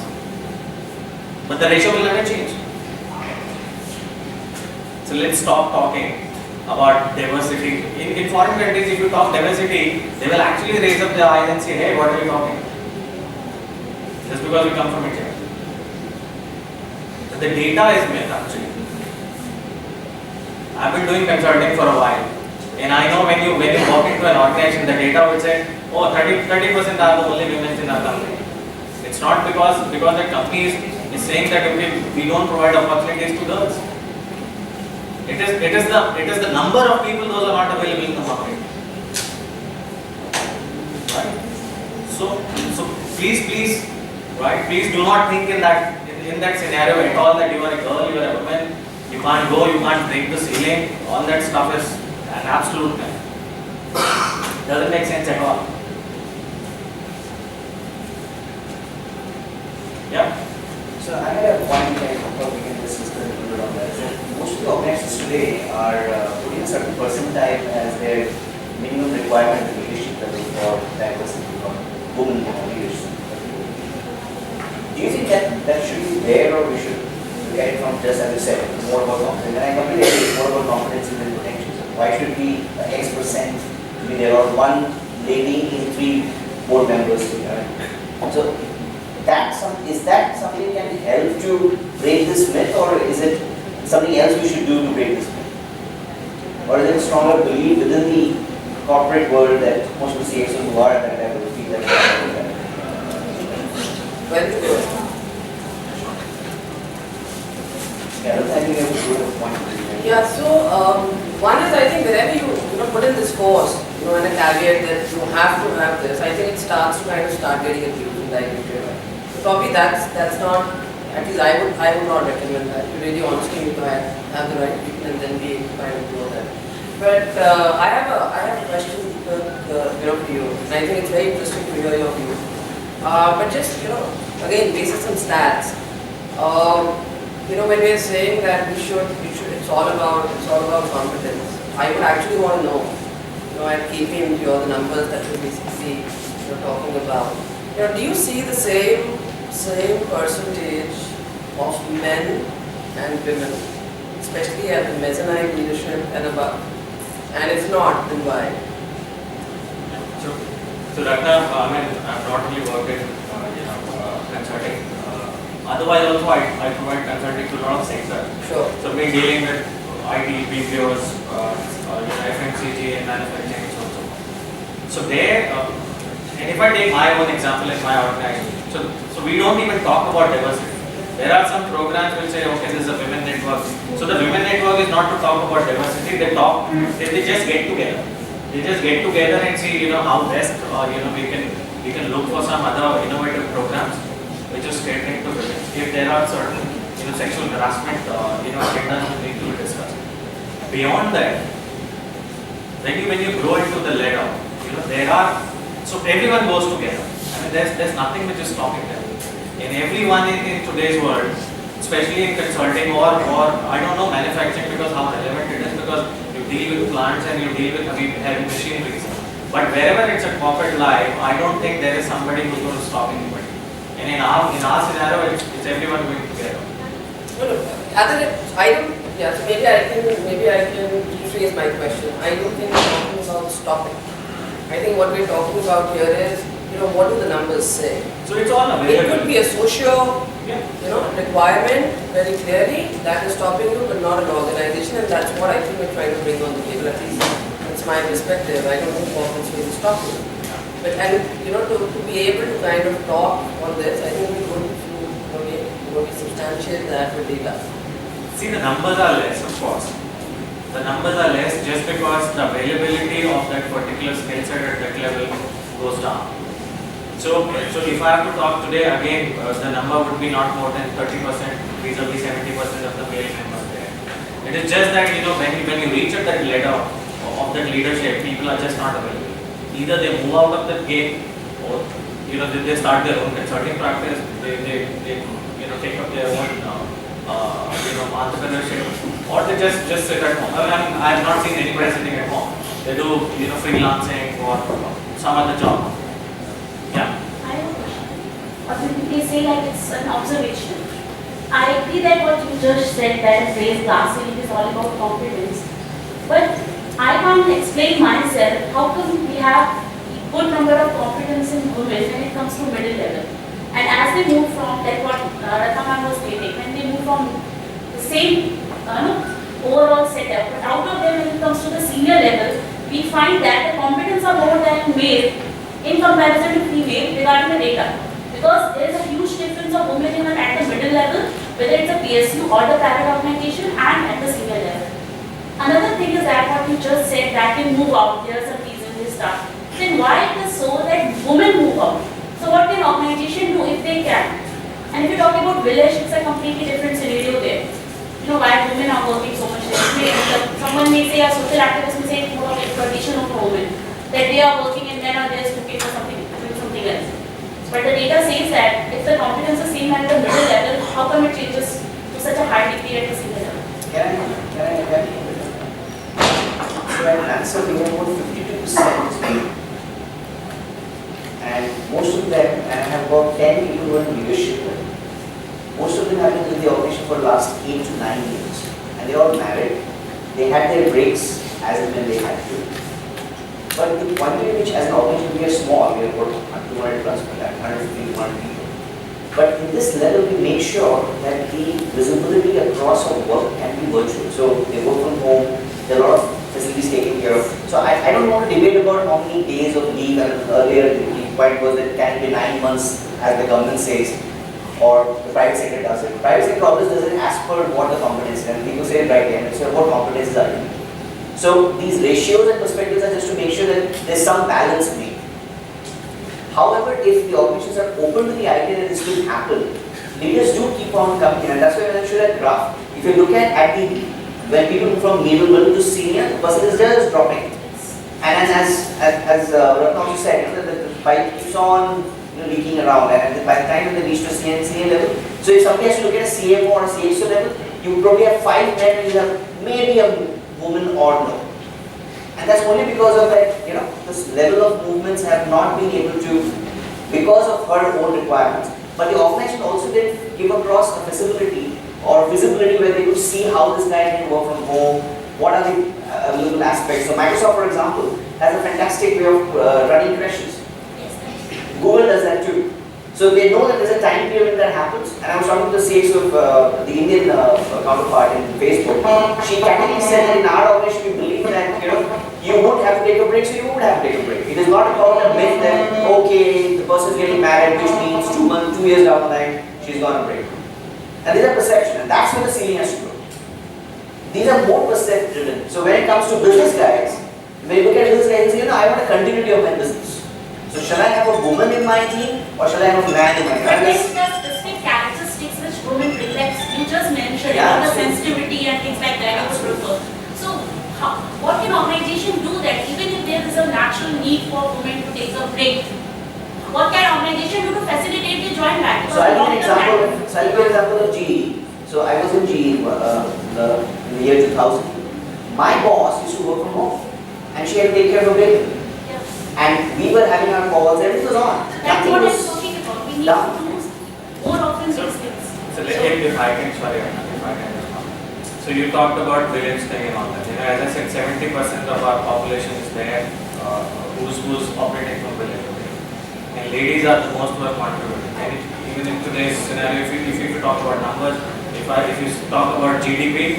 But the ratio will never change. So let's stop talking about diversity. In foreign countries, if you talk diversity, they will actually raise up their eyes and say, hey, what are you talking? Just because we come from India. But the data is myth actually. I've been doing consulting for a while. And I know when you walk into an organization, the data will say, oh, 30% are the only women in our company. It's not because the company is saying that okay, we don't provide opportunities to girls. It is the number of people those are not available in the market. Right? So please, right? Please do not think in that scenario at all that you are a girl, you are a woman, you can't go, you can't break the ceiling. All that stuff is an absolute myth. Doesn't make sense at all. Yeah. So I had a point I thought we can discuss a little bit on that. So most of the organizations today are putting a certain percentile as their minimum requirement in leadership level for diversity of women leadership. Do you think that should be there, or we should look at it from just as you said, more about competence? And I completely agree, more about competence and potential. Why should be X percent to be there, or one lady in 3 board members? So is that something that can help to break this myth, or is it something else we should do to break this myth? Or is it a stronger belief within the corporate world that most of the CXOs who are at that level feel that they are caveat that you have to have this, I think it starts to kind of start getting abused in the industry. So probably that's not, at least I would not recommend that. You really honestly need to have the right people and then be able to kind of do that. But I have a question for you, and I think it's very interesting to hear your view. But just again, based on some stats, when we're saying that it's all about competence. I would actually want to know, at KPMG or the numbers that we're basically talking about. Do you see the same percentage of men and women, especially at the mezzanine leadership and above? And if not, then why? So Ragnar, I've not only worked in consulting. Otherwise, also I provide consulting to a lot of sectors. Sure. So we're dealing with IT, BPOs, FMCG, and manufacturing, so on. So there, and if I take my own example in my organization, so we don't even talk about diversity. There are some programs which say, okay, this is a women network. So the women network is not to talk about diversity. They just get together. They just get together and see, how best, we can look for some other innovative programs which is catering to women. If there are certain, sexual harassment, agendas we need to discuss. Beyond that, when you grow into the ladder, so everyone goes together. There's nothing which is stopping them. In everyone in today's world, especially in consulting or I don't know manufacturing because how relevant it is, because you deal with plants and you deal with heavy machineries. But wherever it's a corporate life, I don't think there is somebody who's going to stop anybody. And in our scenario, it's everyone going together. So maybe I can rephrase my question. I don't think we're talking about stopping. I think what we're talking about here is, what do the numbers say? So it's all available. It could be a socio, requirement very clearly that is stopping you, but not an organization, and that's what I think we're trying to bring on the table. At least that's my perspective. I don't think corporates will stop you. But to be able to kind of talk on this, I think we would substantiate that with data. See, the numbers are less, of course. The numbers are less just because the availability of that particular skill set at that level goes down. So if I have to talk today, again, the number would be not more than 30% vis-a-vis 70% of the male members there. It is just that, when you reach at that ladder of that leadership, people are just not available. Either they move out of the game or, they start their own consulting practice, they take up their own, entrepreneurship, or they just sit at home. I have not seen anybody sitting at home. They do, freelancing or some other job. Yeah. I have a question. Or they say it's an observation. I agree that what you just said, that phrase glass ceiling is all about competence. But I can't explain myself how come we have good number of competence in women when it comes to middle level. And as they move from, like what Rathaman was stating, when they move from the same overall setup, but out of them when it comes to the senior level, we find that the competence are more than male in comparison to female regarding the data. Because there is a huge difference of women at the middle level, whether it's a PSU or the private organization, and at the senior level. Another thing is that what you just said, that they move out, there are some reasons they start. Then why it is so that women move out? So what can organization do if they can? And if you talk about village, it's a completely different scenario there. Why women are working so much there. Someone may say, a social activist may say it's more of exploitation of women. That they are working and men are just looking for doing something else. But the data says that if the competence is same at the middle level, how come it changes to such a high degree at the senior level? Can I So I answer we have about 52%. And most of them, and I have about 10 people who are in leadership. Most of them have been in the organization for the last 8 to 9 years. And they're all married. They had their breaks as and when they had to. But the quantity which as an organization we are small, we are about 200 plus, 150, 200 people. But in this level we make sure that the visibility across our work can be virtual. So they work from home, there are a lot of facilities taken care of. So I don't want to debate about how many days of leave, and earlier the point was that can it be 9 months as the government says, or the private sector does it. The private sector always does it as per what the competence is, and people say it right there, and it's what competences are. So these ratios and perspectives are just to make sure that there's some balance made. However, if the organizations are open to the idea that this will happen, leaders do keep on coming in, and that's why I mentioned that graph. If you look at the when people move from middle to senior, the percentage there is dropping. And as Ratnam said, the pipe keeps on leaking around, and by the time they reach to senior level, so if somebody has to look at a CFO or a CXO level, you probably have 5 men and you have maybe a woman or no. And that's only because of that, this level of movements have not been able to, because of her own requirements. But the organization also did give across a feasibility or visibility where they could see how this guy can work from home, what are the available aspects. So Microsoft, for example, has a fantastic way of running questions. Google does that too. So they know that there's a time period when that happens. And I was talking to the CXO of the Indian counterpart in Facebook. She practically said that in our organization we believe that you would have to take a break, so you would have to take a break. It is not about a myth that okay, the person is getting married, which means 2 months, 2 years down the line, she's gone on break. And these are perception, and that's where the ceiling has to go. These are more percept driven. So when it comes to business guys, when you look at business guys, you say, I want a continuity of my business. So shall I have a woman in my team or shall I have a man in my team? But then the specific characteristics which women bring, like you just mentioned, the sensitivity and things like that, you would prefer. So what can organization do that even if there is a natural need for women to take a break? What can organization do to facilitate the joint back? So I'll give an example of GE. So I was in GE in the year 2000. My boss used to work from home and she had to take care of a baby. And we were having our calls, everything was on. That's what I'm talking about. We need to do more often these things. So if I can, sorry, if I can respond. So you talked about village staying and all that. As I said, 70% of our population is there who's operating from village. And ladies are the most work contributing. And even in today's scenario, if you talk about numbers, if you talk about GDP,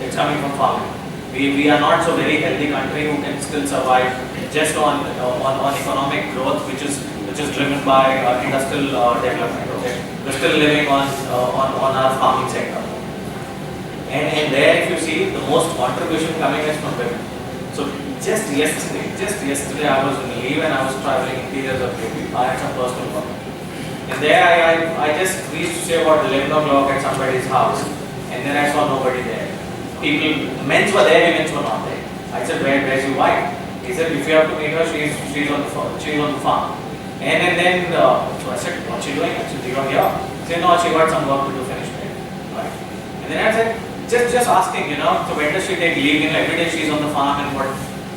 it's coming from farming. We are not so very healthy country who can still survive just on economic growth, which is driven by industrial development. Okay, we're still living on our farming sector. And there, if you see, the most contribution coming is from women. So just yesterday I was on leave and I was traveling interiors of UP. I had some personal work. And there I just reached to say about 11 o'clock at somebody's house. And then I saw nobody there. Men were there, women were not there. I said, where's your wife? He said, if you have to meet her, she's on the farm. And then, so I said, what's she doing? I said, you are here? He said, no, she got some work to do, finish it. Right? And then I said, just asking, so when does she take leave? Every day she's on the farm and what?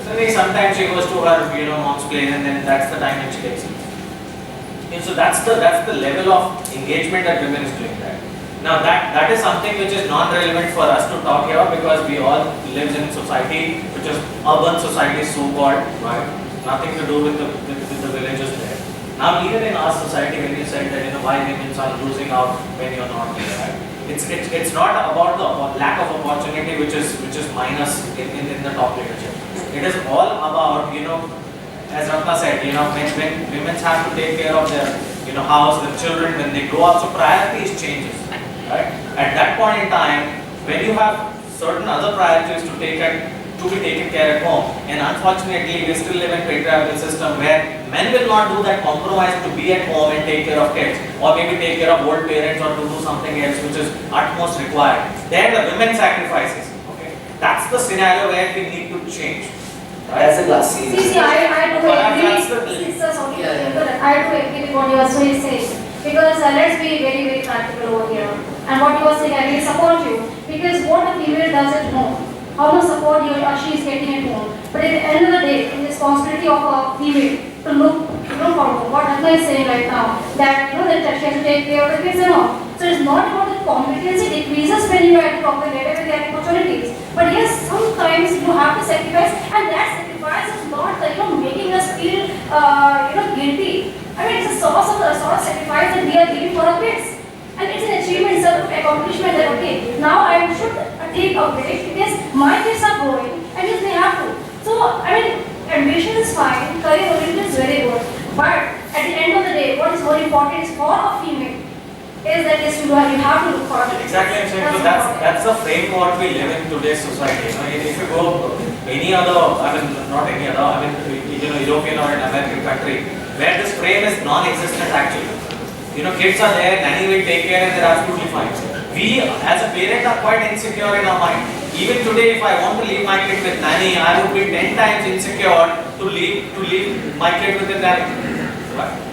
So sometimes she goes to her, mom's place, and then that's the time when she takes leave. And so that's the level of engagement that women is doing there. Now that is something which is non-relevant for us to talk here because we all live in society which is urban society so-called, right? Nothing to do with the villages there. Now even in our society, when you said that why women are losing out when you're not there, right? It's not about the lack of opportunity which is minus in the top leadership. It is all about as Ratna said, when women have to take care of their house, their children, when they grow up, so priorities changes. Right? At that point in time, when you have certain other priorities to be taken care at home, and unfortunately we still live in patriarchal system where men will not do that compromise to be at home and take care of kids, or maybe take care of old parents or to do something else which is utmost required. There the women sacrifices. Okay, that's the scenario where we need to change. Right? That's a glass ceiling. See, I do agree. I do agree with what you are saying. Because let's be very, very practical over here. And what you are saying, I really support you. Because what a female does at home, how much support he or she is getting at home. But at the end of the day, the responsibility of a female to look for what Ratna is saying right now, that that she has to take care of the kids and all. So it's not about the competency decreases when you are at the proper level with the opportunities. But yes, sometimes you have to sacrifice, and that sacrifice is not making us feel guilty. I mean, it's a source of sacrifice that we are giving for our kids. And it's an achievement, it's an accomplishment that, okay, now I should take a break because my kids are growing and yes, they have to. So, I mean, ambition is fine, career orientation is very good. But at the end of the day, what is more important is for a female is that yes, you have to look for it. Exactly, I'm saying. So that's the framework we live in today's society. If you go any other, not any other, European or an American country, where this frame is non-existent actually. Kids are there, nanny will take care and they're absolutely fine. We as a parent are quite insecure in our mind. Even today, if I want to leave my kid with nanny, I would be 10 times insecure to leave my kid with a nanny.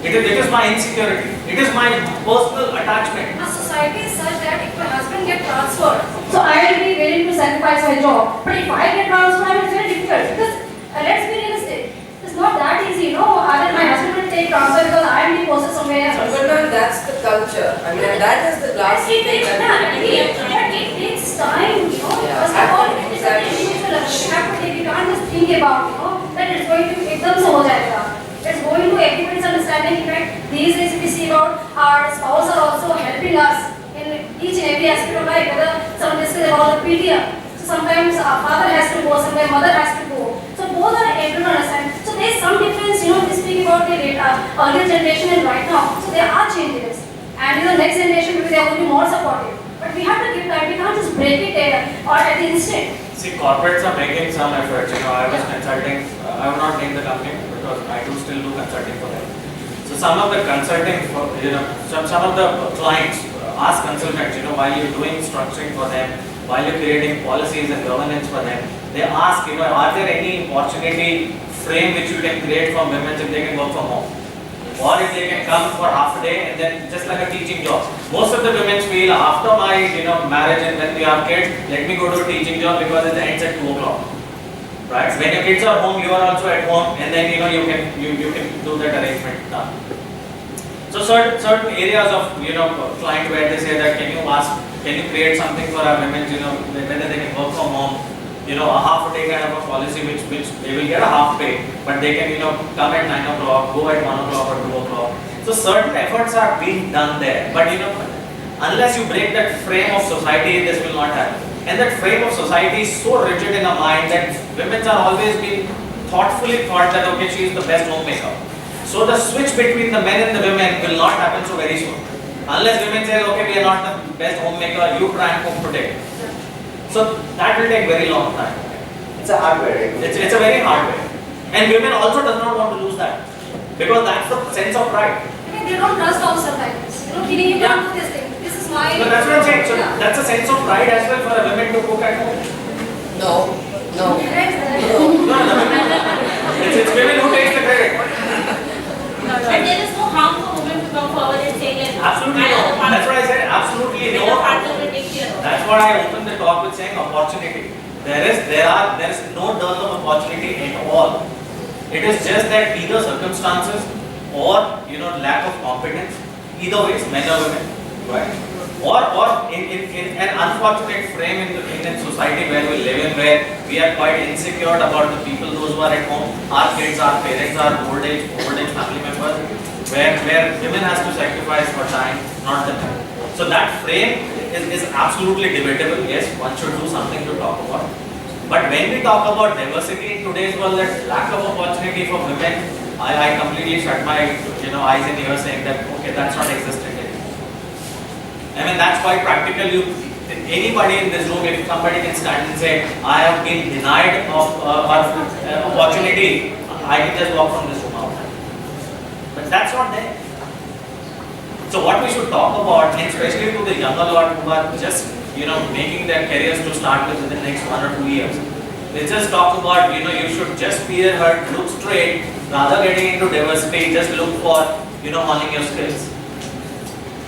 It is my insecurity. It is my personal attachment. Our society is such that if my husband gets transferred, so I will be willing to sacrifice my job. But if I get transferred, it's very difficult because let's be realistic. It's not that easy, Either my husband will take transfer because I am being posted somewhere else. But ma'am, that's the culture. That is the glass It thing. it takes time, First of all, it's an individual level. You have to take. You can't just think about, that it's going to ekdam se ho jayega. It's going to everybody's understanding. In fact, these days we see about our spouse are also helping us in each and every aspect of life. Whether someone discusses about the PTM, so sometimes our father has to go, sometimes mother has to go. So both are able to understand. So there's some difference, we speak about the earlier generation and right now. So there are changes, and next generation maybe they are going to be more supportive. But we have to give time. We can't just break it or at the instant. See, corporates are making some efforts. I was consulting. I will not name the company because I do still do consulting for them. So some of the consulting, some of the clients ask consultants, while you're doing structuring for them, while you're creating policies and governance for them, they ask, are there any opportunity frame which you can create for women if they can work from home? Or if they can come for half a day and then just like a teaching job. Most of the women feel after my marriage and when we have kids, let me go to a teaching job because it ends at 2 o'clock. Right? When your kids are home, you are also at home, and then you can do that arrangement done. So certain areas of client where they say that can you create something for our women, whether they can work from home, a half a day kind of a policy which they will get a half pay, but they can come at 9 o'clock, go at 1 o'clock or 2 o'clock. So certain efforts are being done there, but unless you break that frame of society, this will not happen. And that frame of society is so rigid in our mind that women are always being thoughtfully thought that okay, she is the best homemaker. So the switch between the men and the women will not happen so very soon. Unless women say, okay, we are not the best homemaker, you try and cook today. So that will take very long time. It's a hard way. It's a very hard way. And women also does not want to lose that. Because that's the sense of pride. They don't trust also sometimes. You can't do this thing. This is my... No, that's what I'm saying. So that's a sense of pride as well for a woman to cook at home. No. No, it's women who take the credit. And there is no harm for women to come forward and say that. Absolutely no. That's what I said. Absolutely no. That's what I opened the talk with saying opportunity. There is no dearth of opportunity at all. It is just that either circumstances or lack of competence. Either ways, men or women, right? Or in an unfortunate frame in society where we live in, where we are quite insecure about the people, those who are at home, our kids, our parents, our old age family members, where women has to sacrifice for time, not the men. So that frame is absolutely debatable. Yes, one should do something to talk about. But when we talk about diversity in today's world, that lack of opportunity for women, I completely shut my eyes and ears saying that okay, that's not existent anymore. That's quite practical. Anybody in this room, if somebody can stand and say, I have been denied of opportunity, I can just walk from this room out. But that's not there. So what we should talk about, and especially to the younger lot who are just making their careers to start with in the next 1 or 2 years, let's just talk about you should just spearhead, look straight, rather getting into diversity, just look for honing your skills.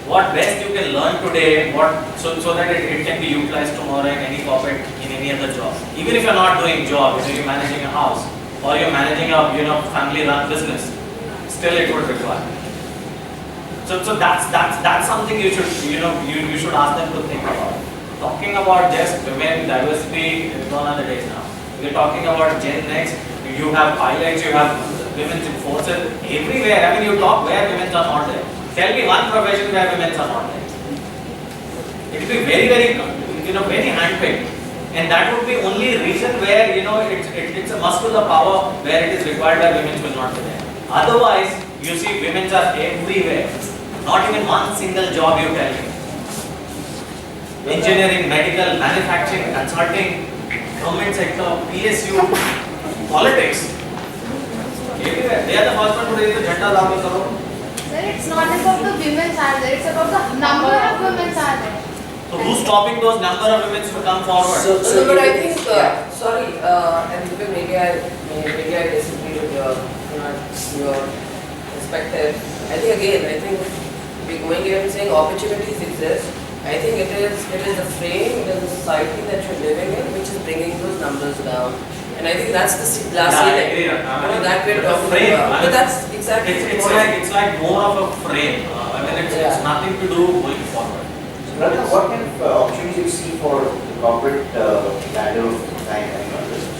What best you can learn today, so that it can be utilized tomorrow in any corporate, in any other job. Even if you're not doing job, if you're managing a house or you're managing a family-run business, still it would require. So that's something you should you should ask them to think about. Talking about just women diversity is gone are the days now. We're talking about Gen Next. You have pilots, you have women's enforcers everywhere. You talk where women are not there. Tell me one profession where women are not there. It will be very, very, very handpicked. And that would be only reason where, it's a muscular power where it is required by women will not be there. Otherwise, you see women are everywhere. Not even one single job you tell me. Engineering, medical, manufacturing, consulting, government sector, PSU, politics. Everywhere. They are the first one to raise the jhanda lagу karo. Sir, it's not about the women's are there, it's about the number of women's are there. So who's stopping those number of women to come forward? So but I think, sorry, and maybe I disagree with your perspective. I think we're going here and saying opportunities exist. I think it is the frame, it is the society that you're living in which is bringing those numbers down. And I think that's the glass ceiling. That we're talking about. But that's exactly it's like more of a frame. It's nothing to do going forward. So, Radha, what kind of options do you see for the corporate ladder of time,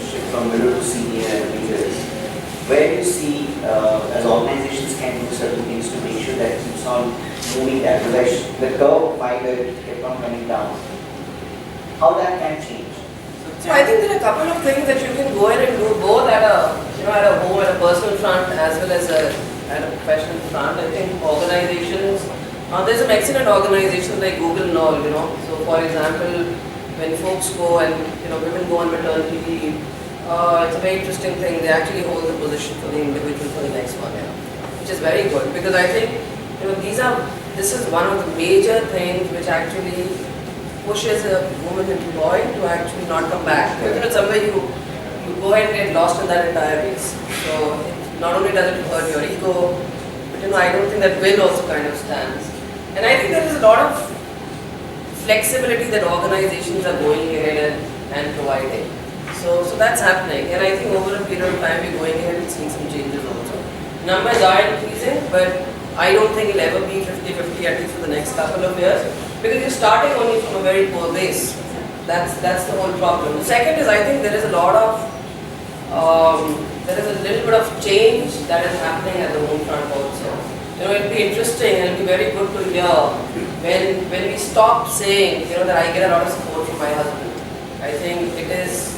shift from middle to senior and leaders? Where do you see as organizations can do certain things to make sure that it keeps on moving that? Because the curve of violet kept on coming down. How that can change? So I think there are a couple of things that you can go ahead and do both at a home, at a personal front as well as at a professional front. I think organizations, there's some excellent organizations like Google and all, So for example, when folks go and women go on maternity leave, it's a very interesting thing. They actually hold the position for the individual for the next 1 year, which is very good because I think this is one of the major things which actually pushes a woman employed to actually not come back. Somewhere you go ahead and get lost in that entire race. So not only does it hurt your ego, but I don't think that will also kind of stands. And I think there is a lot of flexibility that organizations are going ahead and providing. So that's happening. And I think over a period of time we're going ahead and seeing some changes also. Numbers are increasing, but I don't think it'll ever be 50-50 at least for the next couple of years. Because you're starting only from a very poor base. That's the whole problem. The second is I think there is a lot of, there is a little bit of change that is happening at the home front also. It'll be interesting and it'll be very good to hear when we stop saying, that I get a lot of support from my husband. I think it is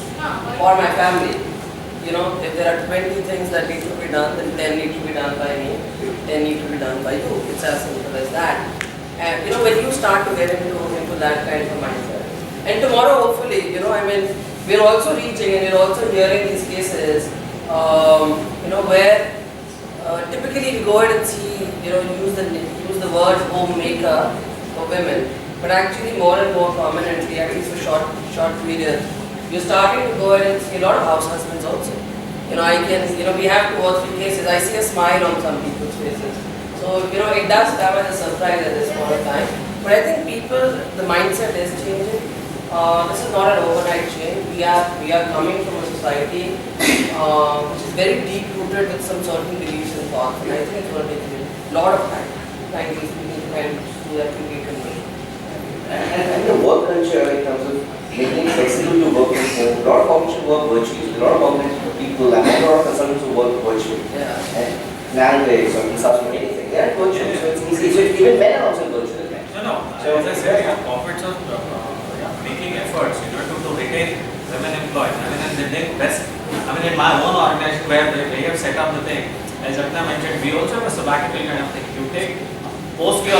for my family. If there are 20 things that need to be done, then 10 need to be done by me, 10 need to be done by you. It's as simple as that. And when you start to get into that kind of a mindset, and tomorrow hopefully, we're also reaching and we're also hearing these cases, where typically we go ahead and see, use the word homemaker for women, but actually more and more prominently, at least for short periods, you're starting to go ahead and see a lot of house husbands also. We have 2 or 3 cases. I see a smile on some people's faces. So, it does come as a surprise at this point of time. But I think the mindset is changing. This is not an overnight change. We are coming from a society which is very deep rooted with some certain beliefs and thoughts. And I think it's going to take a lot of time. Like we need to kind of do that to be converted. And the work culture in terms of making it flexible to work from home. A lot of organizations work virtually. A lot of organizations people, and a lot of consultants who work virtually. Yeah. And nowadays, or consulting or anything, they are virtual. So it's easy. So even men are also virtual. No. So as I said, corporates are making efforts, to retain women employees. And they make best. In my own organization where they have set up the thing, as Ratna mentioned, we also have a sabbatical kind of thing. You take post your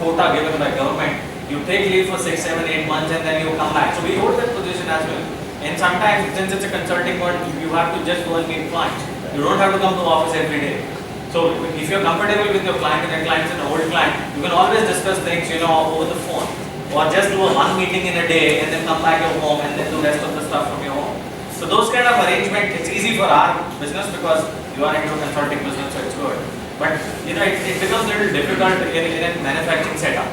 quota given by government, you take leave for 6, 7, 8 months and then you come back. So we hold that position as well. And sometimes, since it's a consulting world, you have to just go and meet clients. You don't have to come to office every day. So if you're comfortable with your client and your client's an old client, you can always discuss things, over the phone. Or just do one meeting in a day and then come back to your home and then do the rest of the stuff from your home. So those kind of arrangement, it's easy for our business because you are into a consulting business, so it's good. But it becomes a little difficult in a manufacturing setup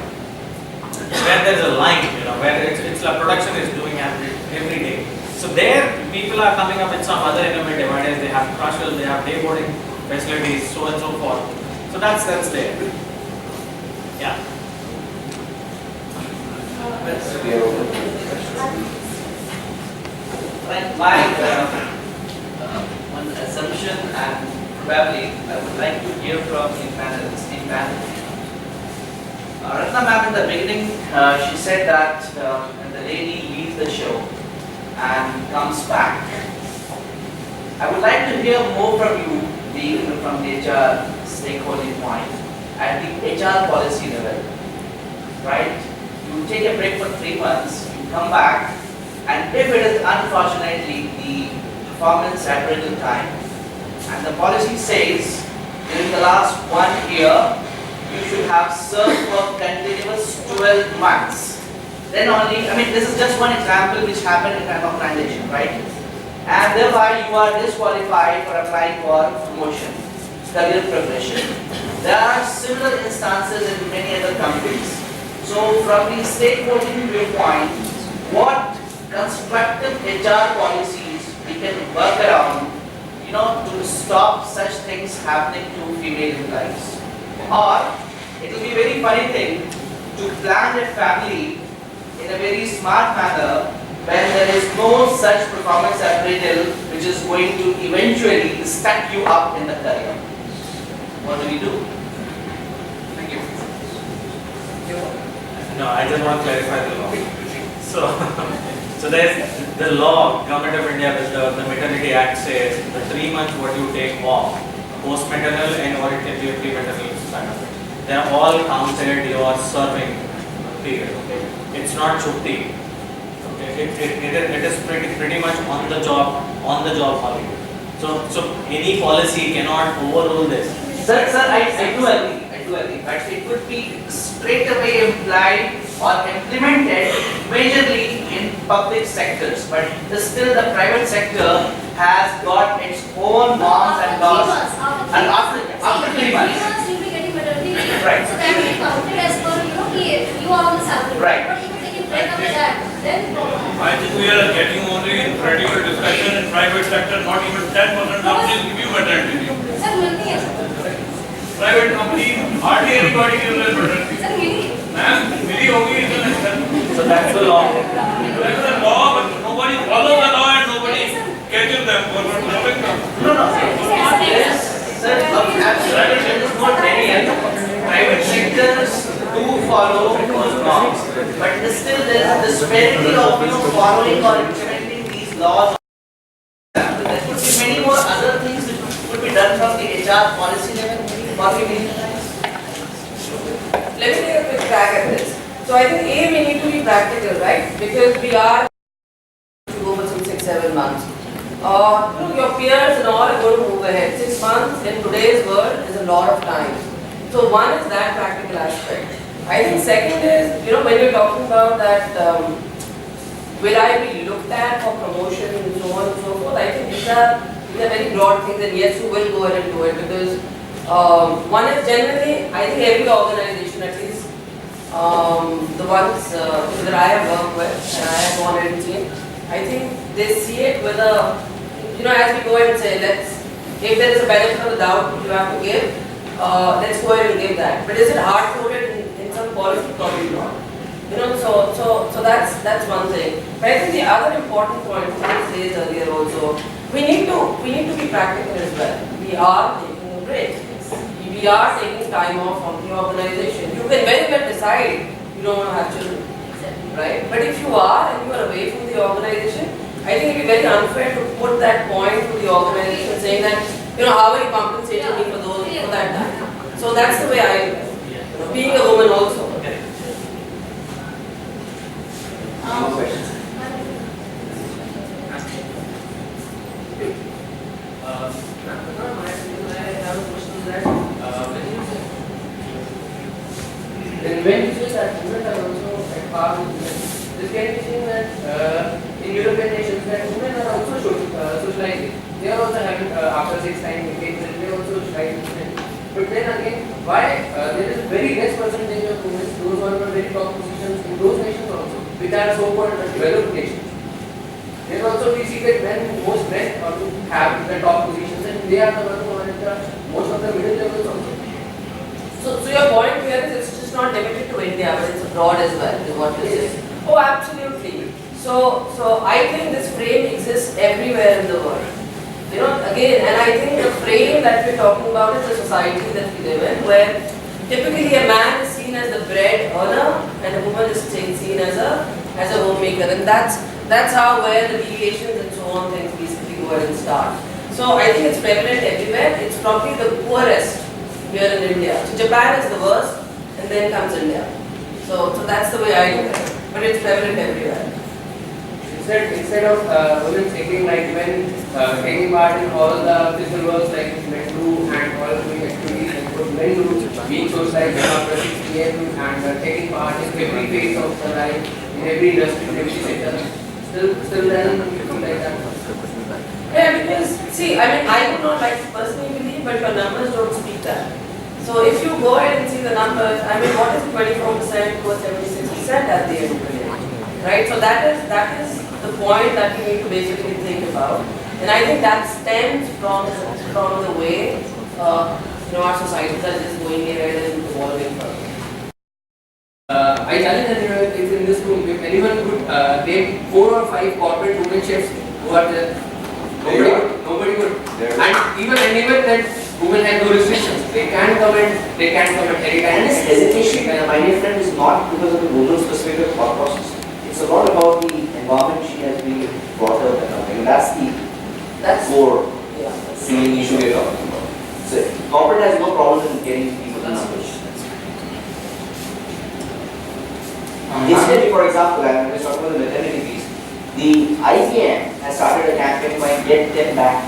where there's a line, where it's like production is doing every day. So there, people are coming up with some other innovative ideas. They have crushers, they have day boarding facilities, so and so forth. So that's there. Yeah. My one assumption, and probably I would like to hear from the panel. Ratna ma'am, in the beginning, she said that when the lady leaves the show and comes back, I would like to hear more from you, being from the HR stakeholder point. At the HR policy level, right? You take a break for 3 months, you come back, and if it is unfortunately the performance appraisal time, and the policy says during the last 1 year you should have served for continuous 12 months. Then only, I mean, this is just one example which happened in an organization, right? And thereby you are disqualified for applying for promotion, career progression. There are similar instances in many other companies. So from the stakeholding viewpoint, what constructive HR policies we can work around, to stop such things happening to female employees? Or it will be a very funny thing to plan a family in a very smart manner when there is no such performance appraisal which is going to eventually stack you up in the career. What do we do? Thank you. No, I just want to clarify the law. So there's the law, Government of India, the Maternity Act says the 3 months what you take off, post-maternal and or it can be a pre-maternal kind of thing. They are all counted your serving period. Okay? It's not chutti. Okay? It is pretty much on the job holiday. So any policy cannot overrule this. Sir, I do agree. But it would be straight away implied or implemented majorly in public sectors. But still the private sector has got its own norms and laws. And after 3 months. You'll be getting maternity leave. Right. So that will be counted as per, you are on the salary. Right. But if you take a break after that, then the problem. I think we are getting only in theoretical discussion in private sector, not even 10% companies give you maternity leave. Sir, मिलती है. Private company, hardly anybody gives them maternity. Sir, मिली. Ma'am, मिली होगी इतना नहीं. So that's the law. That's the law, but nobody follows the law and nobody catches them for not following them. No. Sir, absolutely not many. Private sectors do follow those norms, but still there is a disparity of following or implementing these laws. There could be many more other things that could be done from the HR policy level. Let me take a quick crack at this. So I think we need to be practical, right? Because we are to go for some 6-7 months. Your peers and all are going to move ahead. 6 months in today's world is a lot of time. So one is that practical aspect. I think second is, when you're talking about that, will I be looked at for promotion and so on and so forth, I think these are very broad things, and yes, you will go ahead and do it because one is generally, I think every organization, at least the ones that I have worked with and I have gone and seen, I think they see it with a, as we go ahead and say, if there is a benefit of the doubt you have to give, let's go ahead and give that. But is it hard coded in some policy? Probably not. So that's one thing. But I think the other important point, which I said earlier also, we need to be practical as well. We are taking a break. We are taking time off from the organization. You can very well decide you don't want to have children, right? But if you are and you are away from the organization, I think it would be very unfair to put that point to the organization saying that, how are you compensating me for that time? So that's the way I look at it. Being a woman also. Questions? When you say that women are also at par with men, this can be seen that in European nations that women are also socializing. They are also having after 6 times engagement, they are also socializing with men. But then again, why there is very less percentage of women, those who are in very top positions in those nations also, which are so-called developed nations. Then also we see that most men also have the top positions and they are the ones who are at the most of the middle levels also. So your point here is it's just not limited to India, but it's abroad as well, is what you say. Oh, absolutely. So I think this frame exists everywhere in the world. Again, and I think the frame that we're talking about is the society that we live in, where typically a man is seen as the bread earner and a woman is seen as a homemaker, and that's how where the deviations and so on things basically go ahead and start. So I think it's prevalent everywhere. It's probably the poorest here in India. So Japan is the worst, and then comes India. So that's the way I look at it. But it's prevalent everywhere. Instead of women taking taking part in all the physical works like men do and all doing activities like what men do, we chose like democracy, and taking part in every phase of the life, in every industry, in every sector. Still then become like that. Yeah, because see, I mean, I would not like to personally believe, but your numbers don't speak that. So if you go ahead and see the numbers, I mean, what is 24% or 76% at the end of the day, right? So that is the point that we need to basically think about, and I think that stems from the way our societies are just going ahead and evolving further. I challenge anyone if in this room, if anyone could name 4 or 5 corporate women chefs who are there. Nobody would. And even anyone that women have no restrictions, they can come and anytime. And this hesitation, my dear friend, is not because of the woman's specific thought process. It's a lot about the environment she has been brought up and everything. That's core feeling issue we're talking about. So corporate has no problem in getting people to numbers. Yesterday, for example, I was talking about the maternity piece. The IBM has started a campaign called Get Them Back.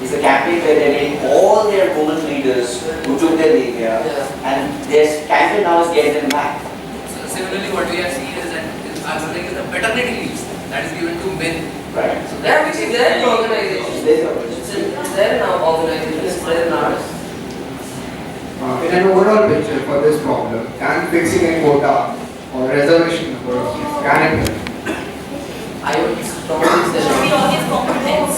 It's a campaign where they're getting all their women leaders who took their leave here, and their campaign now is Get Them Back. So similarly, what we have seen is that the maternity leaves that is given to men. Right. So there we see there in organizations. It's there in our organizations, it's there in ours. In an overall picture for this problem, can fixing a quota or reservation can it help? I would strongly say Should we all give competence?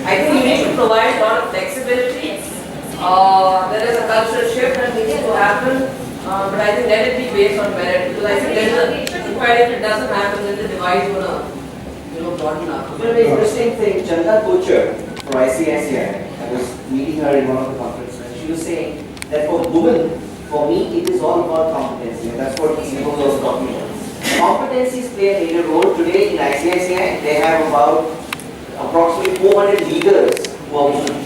I think you need to provide a lot of flexibility. There is a cultural shift that needs to happen, but I think let it be based on merit, because I think if it doesn't happen, then the divide is going to broaden up. You know, the interesting thing, Chanda Kochar from ICICI, I was meeting her in one of the conferences, and she was saying that for women, for me, it is all about competency, and that's what Nico was also talking about. Competencies play a major role. Today in ICICI, they have about approximately 400 leaders who are women.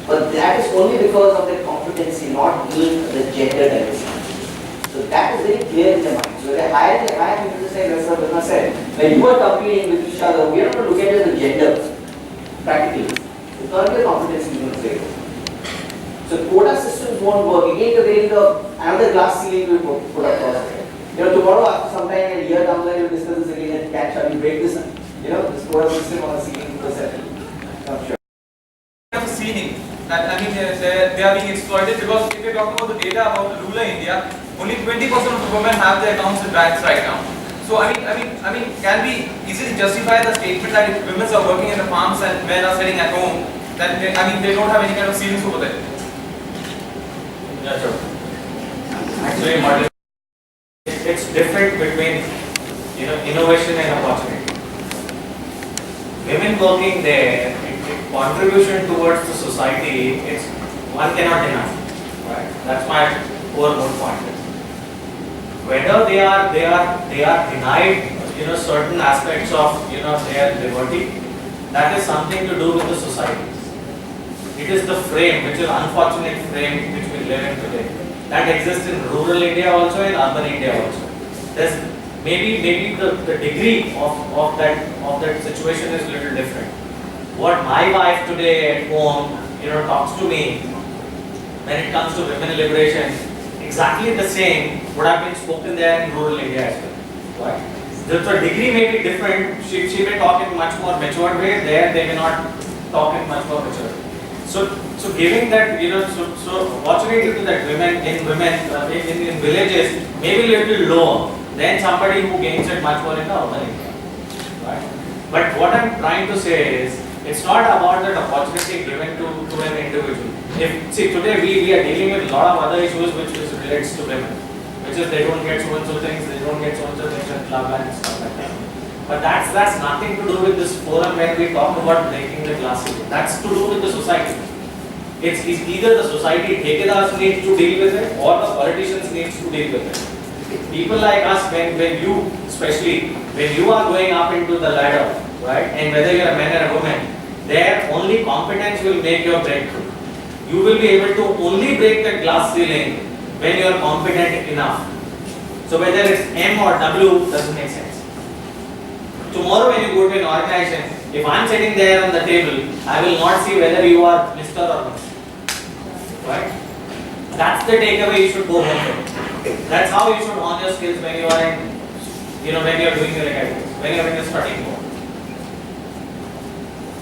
But that is only because of their competency, not being the gender diversity. So that is very clear in their mind. So they hire people to say, as Rama said, when you are competing with each other, we are not going to look at it as a gender, practically. It's not a competency you can say. So quota systems won't work. Again, there is another glass ceiling will put across there. You know, tomorrow after some time, a year down the line, we'll discuss this again and catch up, you break this, this quota system on a ceiling perception. I'm sure. Of ceiling that they are being exploited, because if you're talking about the data about the rural India, only 20% of the women have their accounts in banks right now. So can we easily justify the statement that if women are working in the farms and men are sitting at home, then they don't have any kind of ceilings over there? Yeah, sure. Actually, it's different between innovation and opportunity. Women working there, contribution towards the society, one cannot deny. Right? That's my core point. Whether they are denied certain aspects of their liberty, that is something to do with the society. It is the frame, which is unfortunate frame which we live in today. That exists in rural India also, in urban India also. There's maybe the degree of that situation is a little different. What my wife today at home talks to me when it comes to women liberation, exactly the same would have been spoken there in rural India as well. Right? The degree may be different. She may talk in much more matured way. There they may not talk in much more matured way. So giving that, so opportunity to that women in villages may be a little lower than somebody who gains it much more in the urban area. Right? But what I'm trying to say is, it's not about that opportunity given to an individual. Today we are dealing with a lot of other issues which relates to women, which is they don't get so and so things, they don't get so and so things and blah blah and stuff like that. But that's nothing to do with this forum when we talk about breaking the glass ceiling. That's to do with the society. It's either the society thekedars need to deal with it or the politicians need to deal with it. People like us, when you, especially when you are going up into the ladder, right, and whether you are a man or a woman, their only competence will make your breakthrough. You will be able to only break that glass ceiling when you are competent enough. So whether it's M or W doesn't make sense. Tomorrow when you go to an organization, if I am sitting there on the table, I will not see whether you are Mr. or Miss. Right? That's the takeaway you should go home with. That's how you should hone your skills when you are in, when you are doing your academics, when you are in the studying mode.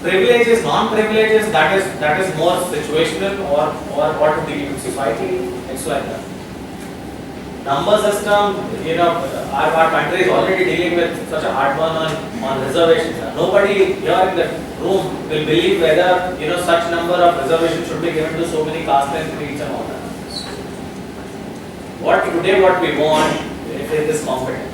Privileges, non-privileges, that is more situational or what to deal with society. It's like that. Number system, our country is already dealing with such a hard one on reservations. Nobody here in the room will believe whether such number of reservations should be given to so many caste and creeds and all that. What we want is competent.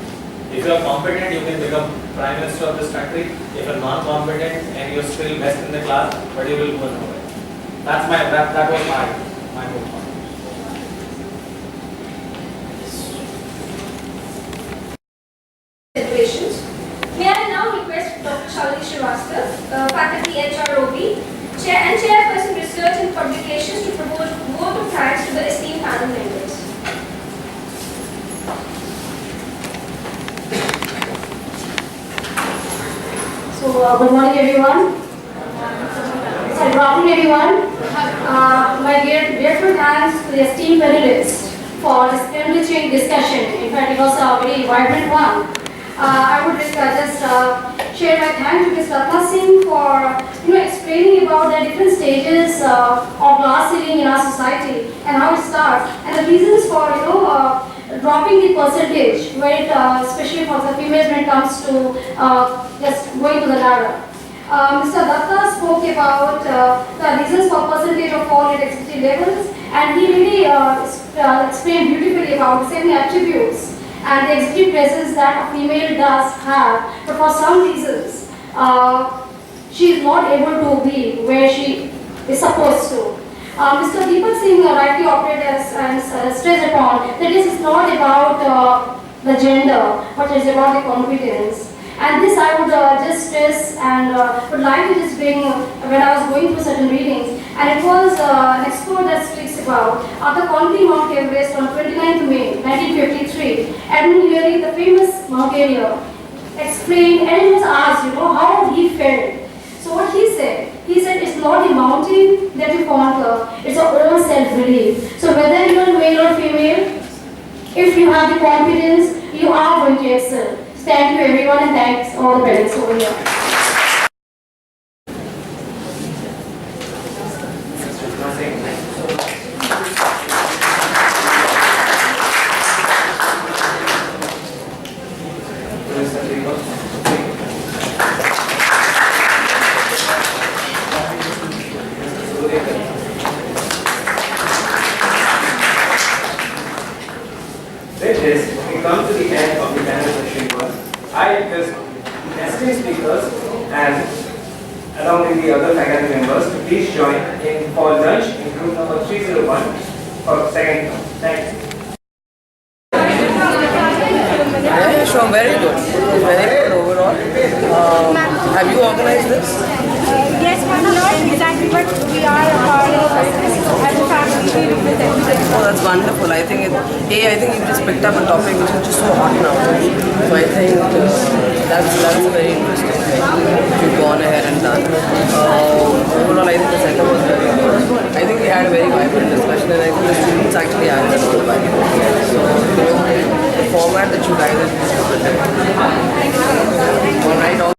If you are competent, you can become Prime Minister of this country. If you are non-competent and you are still best in the class, but you will go nowhere. That was my whole point. Celebrations. May I now request Dr. Shalini Srivastava, Faculty HROB, Chairperson Research and Publications, to propose vote of thanks to the esteemed panel members. So, good morning everyone. So, good afternoon everyone. My grateful thanks to the esteemed panelists for this enriching discussion. In fact, it was a very vibrant one. I would just share my thanks to Ms. Ratna Singh for explaining about the different stages of glass ceiling in our society and how it starts and the reasons for dropping the percentage, where it, especially for the females when it comes to just going to the ladder. Mr. Datta spoke about the reasons for percentage of fall at executive levels, and he really explained beautifully about the seven attributes and the executive presence that a female does have, but for some reasons she is not able to be where she is supposed to. Mr. Deepak Singh rightly operated and stressed upon that this is not about the gender, but it is about the competence. And this I would just stress and would like to just bring when I was going through certain readings, and it was an expert that speaks about after conquering Mount Everest on 29th May 1953, Edmund Hillary, the famous mountaineer, explained, and it was asked, how he felt. So what he said it's not the mountain that you conquer, it's your own self-belief. So whether you are male or female, if you have the confidence, you are going to excel. Thank you everyone, and thanks all the parents over here. With this, we come to the end of the panel session 1. I request esteemed speakers and along with the other faculty members to please join in for lunch in group number 301 for second term. Thank you. Yeah, sure, very good. Very good overall. Have you organized this? Yes, not exactly, but we are a part of it as a faculty representative. Oh, that's wonderful. I think you just picked up a topic which is just so hot now. So I think that's very interesting thing you've gone ahead and done. Overall, I think the setup was very good. I think we had a very vibrant discussion, and I think the students actually added a lot of value. So the format that you guys have used. All right, all